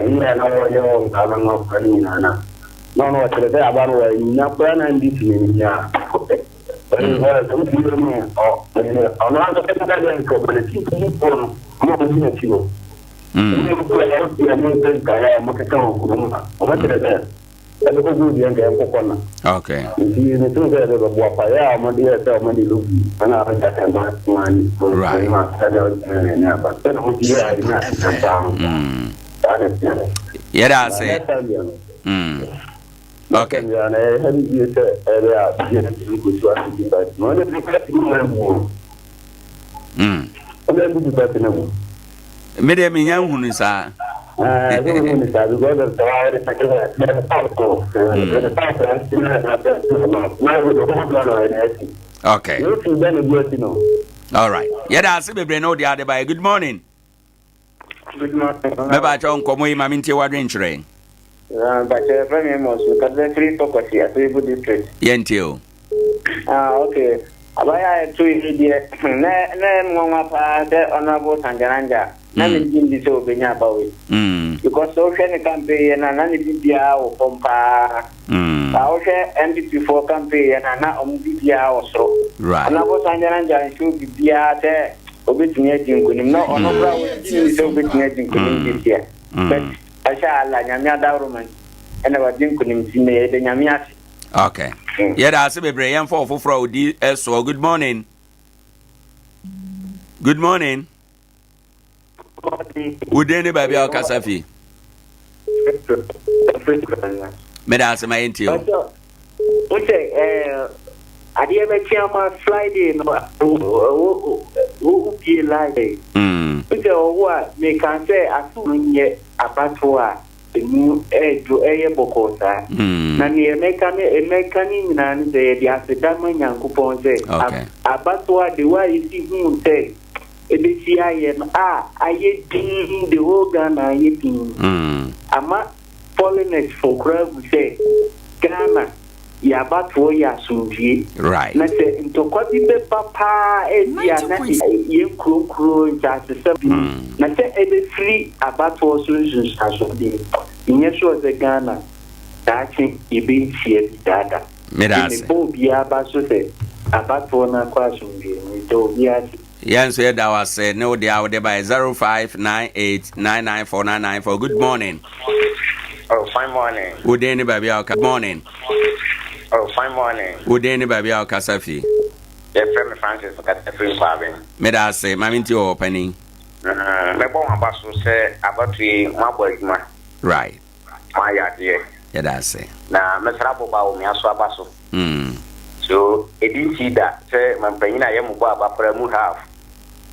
S17: ni na no yo gana no fana na no tere abana we nya plan andi si ni ya no no no
S2: Okay. Yeah, that's it. Okay. Mede me yan hunu sa. Okay. All right. Yeah, that's be no the other by. Good morning.
S18: Good morning.
S2: Baba John komo yi mami ntie wadwen kyerɛ.
S18: But from him was because the free focus here to district.
S2: Yentio.
S18: Okay. Abaya to idiot. Na mwa pa the honorable Sanjaranja. Na me jindi so benya bawe. Because social campaign na ni bibia o pompa. Ba o she NDP4 campaign na bibia o so.
S2: Right.
S18: Honorable Sanjaranja show bibia te obetumi adinkunim na ono bra o jindi so obetumi adinkunim bibia. But asha Allah nyamia dawruman. Ena wadinkunim sine de nyamia.
S2: Okay. Yeah, that's a bebre yan for odi so good morning. Good morning. Udeni baby Okasafi. Meda se my intio.
S18: Okay, Adea Akye Abia Friday no be live. Okay, what me can say asu nye abatwa enu ejo bokosa. Na ni mekani na ni de asedama nyankopon say abatwa the way you see him say EBCIM aye din the whole Ghana aye din. Ama foreigners for crowd say Ghana ya batwo ya sunji.
S2: Right.
S18: Na say ntokodi be papa edia na ye krokro ntasese. Na say ebe free abatwo sunjun sasode. Inye so the Ghana dachi ibe tie dada.
S2: Medase.
S18: Bo bia ba so say abatwo na kwa sunji. Nto bia
S2: Yes, yeah, that was no the hour by 0598994994. Good morning.
S18: Oh, fine morning.
S2: Good day, baby. Good morning.
S18: Oh, fine morning.
S2: Good day, baby. Kasafi.
S18: Yeah, friend Francis for Kasafi Kwabin.
S2: Me da say, mami ti opening.
S18: Me bon abaso say about we ma.
S2: Right.
S18: My idea.
S2: Yeah, that say.
S18: Na me sra bo ba o me aso abaso. So, it didn't see that say my penina yemu ba pra mu half.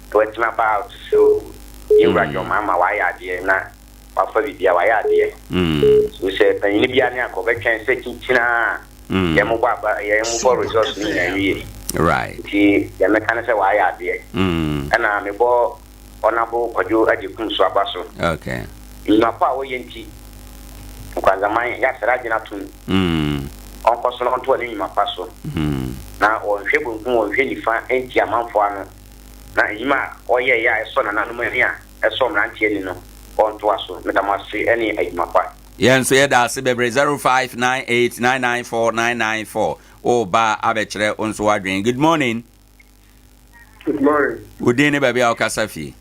S18: To it's about so you run your mama why idea na wafa bibia why idea. So say penina bia ne akobe twen say kichina yemu ba yemu for resource ni na wi.
S2: Right.
S18: Ti ya me kan say why idea. Ana me bo onabo kwajo ajikum so abaso.
S2: Okay.
S18: Na pa wo yenti. Kwanza man ya sera gina tun. Onko so no to ani ma paso. Na o hwebu hu o hwe nifa enti amanfo ano. Na yima oye ya eso na nanu mani a eso mrantie ni no onto aso medamase ani ayima pa.
S2: Yen so ye da se bebre 0598994994 o ba abekere onso wadwen. Good morning.
S19: Good morning.
S2: Good day ne baby Okasafi.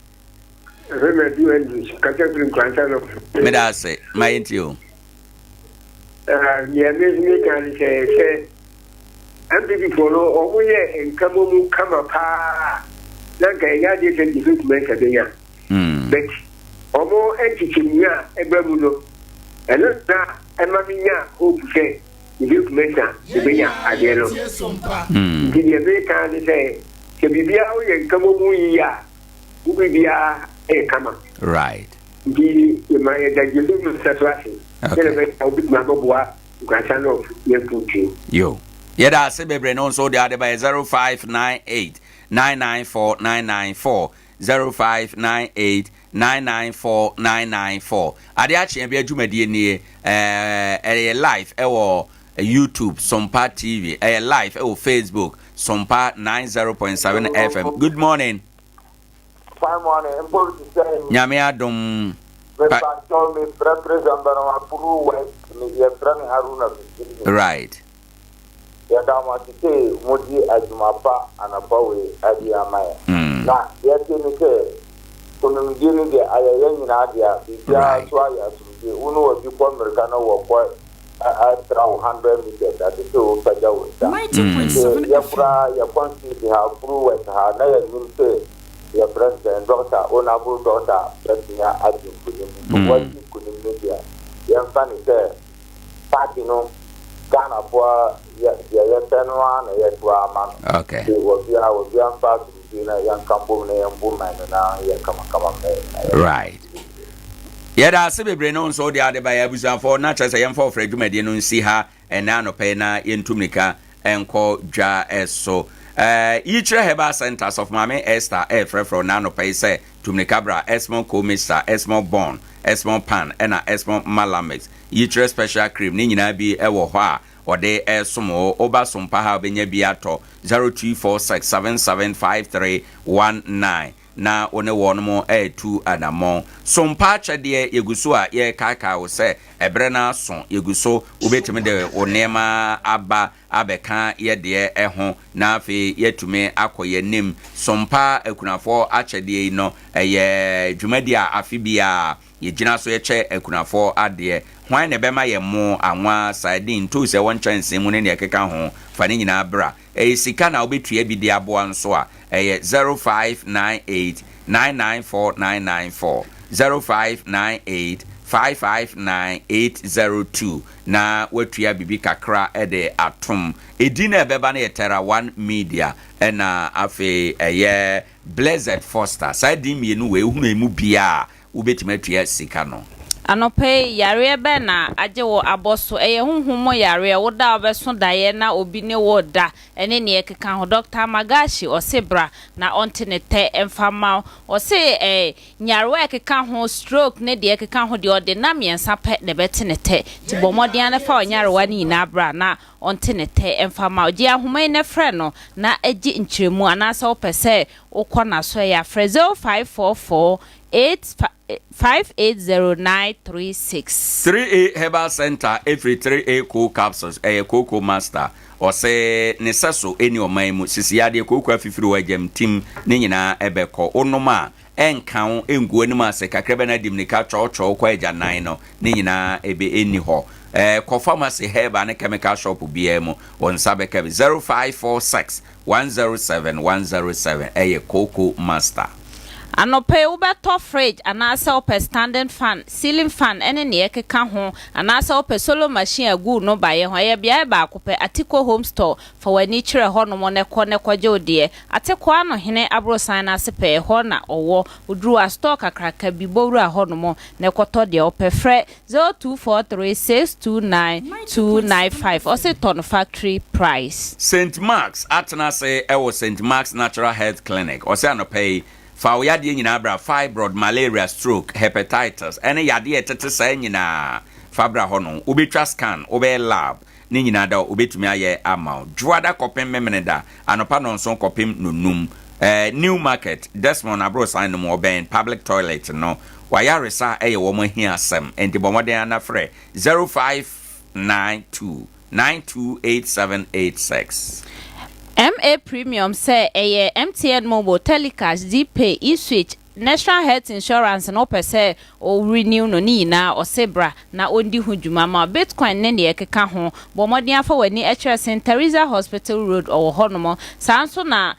S19: Remember you English Catholic Nkoranza.
S2: Medase my intio.
S19: Yeah, me can say MPP follow omuye enkamomu kama pa na ganya de development abenya but omo entichinya ebamu no eno na emaminya hope say development abenya adelo ndi be kan say ke bibia o yenkamomu ya ubibia kama
S2: right
S19: ndi emaye da development situation ele obi ma boboa Nkoranza of Nkoranza.
S2: Yo. Yeah, that's it, baby. No, so the other by 0598994994 0598994994. Adea Akye Abia Jumadi ni live YouTube Sompa TV live Facebook Sompa 90.7 FM. Good morning.
S20: Fine morning.
S2: Nyame adom. Right.
S20: Yadamatite Modi Ajumapa and a Bowie Adiamaya. Na, yet in the asomdie ni de ayɛyɛ nyinaa de a bibia so ayɛ asomdie wo no wa bi kɔ America na wɔ kɔ extra 100 meters that is so faja wo ta 90.7 ya kura ya kwansi ha kuru wa ta na ya nim se ya president doctor honorable doctor president adi kunim what kunim media ya fani se party no Ghana for ya tenwa na ya twa man
S2: okay
S20: wo bia fa na ya kambo na ya mbuma na ya kama
S2: right yada se bebre no so de ade ba ya busanfo na kyerɛ sɛ yɛmfa ofra dwumade no nsi ha ɛna anɔpɛ na yɛntumnika ɛnkɔ dwa ɛso yi kyerɛ Herbal Centers of Mame Esther frɛfrɛ na anɔpɛ sɛ tumnika bra Esmo Comista Esmo Bon Esmo Pan ɛna Esmo Malamix yi kyerɛ special cream ne nyinaa bi ɛwɔ hɔ a ɔde ɛsomo oba sompa ha obenya bi atɔ 0246775319 na one won mo tu adamon sompa chede yeguso a ye kaka wo se ebre na so yeguso obetime de onema aba abeka ye de ho na afi yetume akoye nim sompa akunafo achede no ye dwumadi a afi bia ye gina so ye che akunafo ade hwan ne bema ye mo anwa sardine to se won chanse mu ne ne keka ho fa ne nyina bra sika na obetua bi de aboa nso a 0598 994994 0598 559802 na watua bibi kakra ede atom edina ebeba na yetera 1 media na afi Blessed Foster side mienu we hunu emu bia ubetimatua sika no
S16: anope yare be na aje wo aboso hunhumo yare wo da obeso daye na obi ne wo da ene ne ekeka ho Dr. Magashi osebra na ontenete emfama ose nyare ekeka ho stroke ne de ekeka ho de ode na miensa pe ne betenete ti bomodian na fa onyare wani na bra na ontenete emfama oji ahoma ne frɛ no na agi nkyeremu anasa opese ukona so ya frezo 544 580936
S2: 3A Herbal Center every 3A cool capsules cocoa master or say nesaso eni omaimu sisi ade cocoa afifiri wajam team ne nyina ebeko onoma enkan engu anima se kakrebe na dimnika cho kwa eja 9 no ne nyina ebe eni ho ko pharmacy herbal ne chemical shop biemu on sabeka 0546 107 107 cocoa master
S16: anope ubeto fridge anasa ope standing fan ceiling fan ene ne ekeka ho anasa ope solo machine agu no baye ho ye bia ba akope atiko home store for wani kire ho no mo ne kwaje odie atiko ano hene abrosan na sepe ho na owo udru a store kakraka bi bowru a ho no mo ne kwoto de ope fre 0243629295 ose ton factory price
S2: St. Mark's atna say ewo St. Mark's Natural Health Clinic ose anope fa yade nyina bra fibroid malaria stroke hepatitis ene yade etete sa nyina fabra ho no obetwa scan obe lab ni nyina da obetumi aye amount juada kopem memneda anopa no nson kopem nonum new market Desmond abro sign no oben public toilet no wayaresa eye wo mahia asem enti bomoden anafre 0592 928786
S16: MA Premium say MTN Mobile Telecast DPay eSwitch National Health Insurance no per se o renew no ni na o sebra na ondi hudwuma ma Bitcoin ne ne ekeka ho bomodian fa wani St. Teresa Hospital Road o honomo sanso na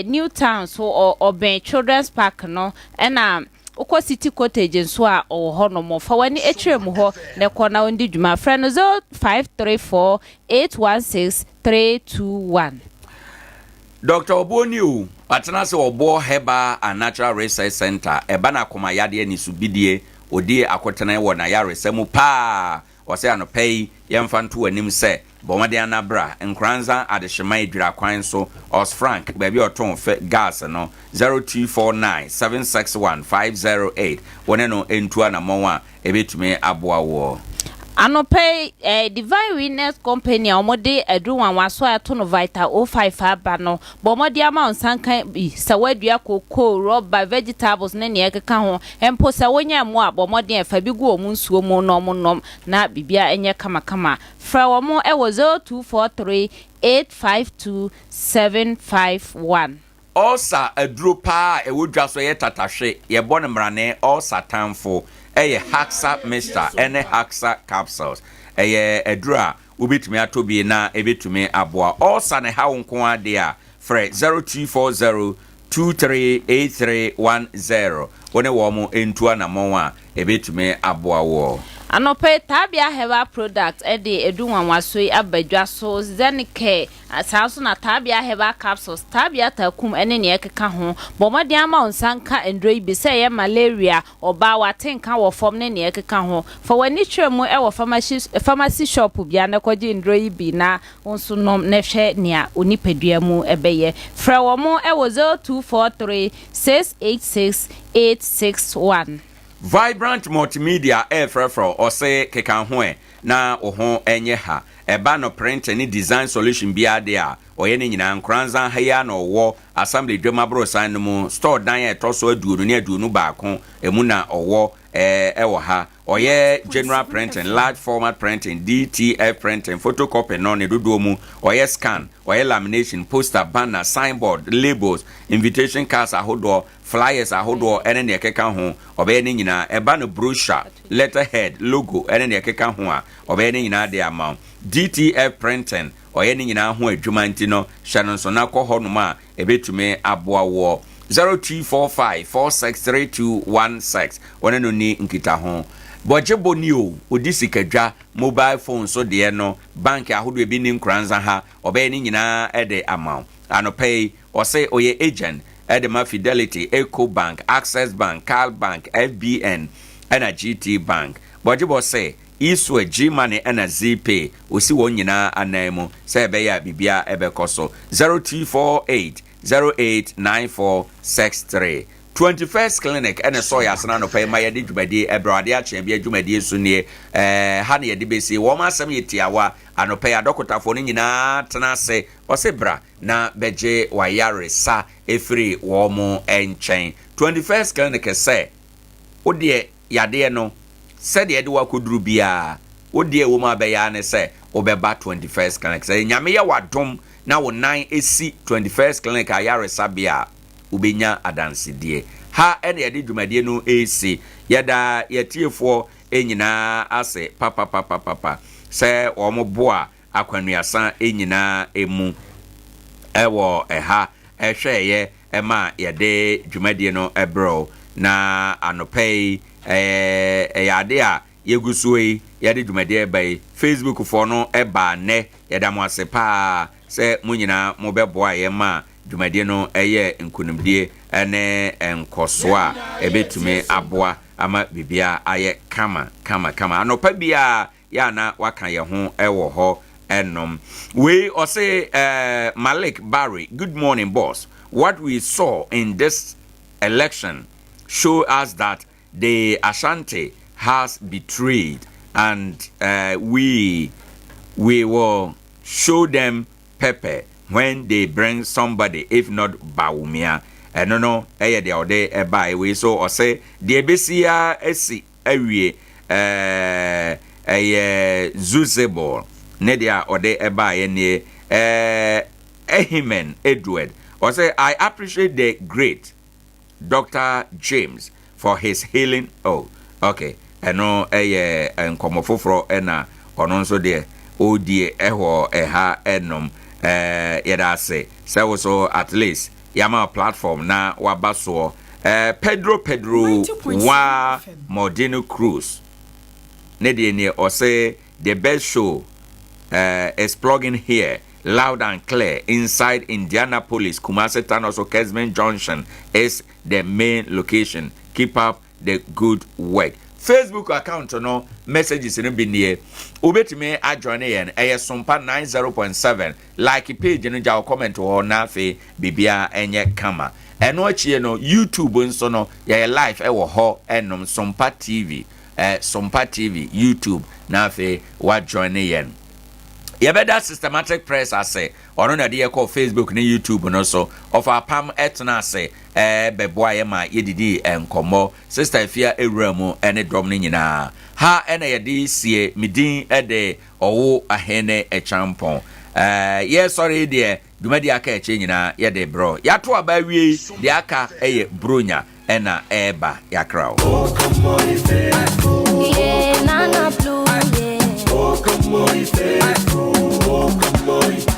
S16: New Town so Oben Children's Park no na Oko City Cottage so a o honomo fa wani mu ho ne kona ondi dwuma frɛ no 0534 816 321
S2: Dr. Oboniu atena se obo Herbal and Natural Research Center eba na koma yade ni subidie odi akotena wo na yare semu pa o se anopei yemfanto anim se bomade anabra Nkoranza adehema edwira kwan so os Frank baby oton fe gas no 0249761508 wone no entu anamon a ebetumi aboa wo
S16: Anope Divine Witness Company omode eduwan waso ato no Vital 05 aba no bomode ama onsankan bi sawadua koko rubber vegetables ne ne ekeka ho empo sa wonya mu a bomode afa bi gu omu nsuo mu no nom na bibia enye kama fra wo mo 0243 852 751
S2: Osa aduro pa e wodwa so ye tatahwe ye bɔ mrane osa tamfo eye haxa mixture ene haxa capsules eye adura ubitumi atobi na ebetumi aboa osa ne ha wonko ade a frɛ 0240238310 wone wo mo entua na mo a ebetumi aboa wo
S16: Anope tabia heba product edu nwanwasoi abadwa so zenike asanso na tabia heba capsules tabia takum ene ne ekeka ho bomade ama onsanka endroi bi se ye malaria oba watenka wo fom ne ekeka ho for wani twemu e wo pharmacy shop bia na kwaje endroi bi na onso nom ne hwe nea onipadua mu ebeye fra wo mo e wo 0243 686 861
S2: Vibrant multimedia frefro ose keka ho na oho enye ha eba no print ni design solution bia de a oye ne nyina Nkoranza haya na owo assembly dwemabro san no mu store dan e toso aduonu ne aduonu baako emu na owo ewo ha oye general printing large format printing DTF printing photocopy no ne dodo mu oye scan oye lamination poster banner signboard labels invitation cards ahodo flyers ahodo ene ne keka ho obe ne nyina eba no brochure letterhead logo ene ne keka ho a obe ne nyina de amount DTF printing oye ne nyina ho adwuma ntino hye so na kɔ hɔ no ma ebetume aboa wo 0245463216 one no ni nkita ho bojebo ni o odisikadwa mobile phone so de no bank ahodo ebi ni Nkoranza ha obe ne nyina ede amount anopay ose oye agent Edema Fidelity, Eco Bank, Access Bank, Carl Bank, FBN, and a GT Bank. Bojibo say, Iswe G-Money and a Z-Pay, Usi wonyina anemo, Sebeya Bibia Ebekoso, 0248 089463. 21st Clinic and a soya sanano pay my edibedi Adea Akye Abia jumedi sunie hani edibesi woma sam yetiawa anope adokota fo nyina tena se osebra na beje wayare sa efiri womo enchen 21st Clinic say odie yade no se de wa koduru bia odie woma be ya ne se obeba 21st Clinic say nyame ya wadom na wo nan esi 21st Clinic ayare sabia ubenya adansidie ha ene yade dwumadie no esi yada yetiefo enyina ase papa se omoboa akwanuasan enyina emu ewo eha ehweye ema yade dwumadie no ebro na anopei yade a yegusuei yade dwumadie bai Facebook fo no eba ne yada mo ase pa se munyina mo beboa ye ma dwumadie no eye nkunimdie ene enkosoa ebetume aboa ama bibia aye kama anopa bia ya na waka ye ho ewo ho enom we say Malik Barry, good morning boss. What we saw in this election show us that the Ashanti has betrayed, and we will show them pepper when they bring somebody, if not Bawumia. No, de ode by we so or say the besia esi awie Zuzebo Nedia ode eba ne Ehimen Edward or say I appreciate the great Dr. James for his healing. Oh, okay. No nkomofofro ena ono so de odie eho eha enom yeda say so at least yama platform na wabaso Pedro wa Modino Cruz ne or say the best show is plugging here loud and clear inside Indianapolis. Kumasi Tanoso Kesman Junction is the main location. Keep up the good work. Facebook account no messages in be near. Ubetime adjoin yen Sompa 90.7 like page no jaw comment or na fe bibia enye kama. Eno achie no YouTube nso no ye live ewo ho enom Sompa TV. Sompa TV YouTube na fe wa join yen. Yebeda systematic press ase ono na de call Facebook na YouTube no so of our pam etna ase beboa ye ma yedidi enkomo sister Afia ewuramu ene drum ni nyina ha ene yede sie midin ede Owoahene Acheampong sorry there dwumadi aka eche nyina ye de bro yato aba wie de aka eye bronya ena eba yakraw
S13: yeah nana blue yeah oh come on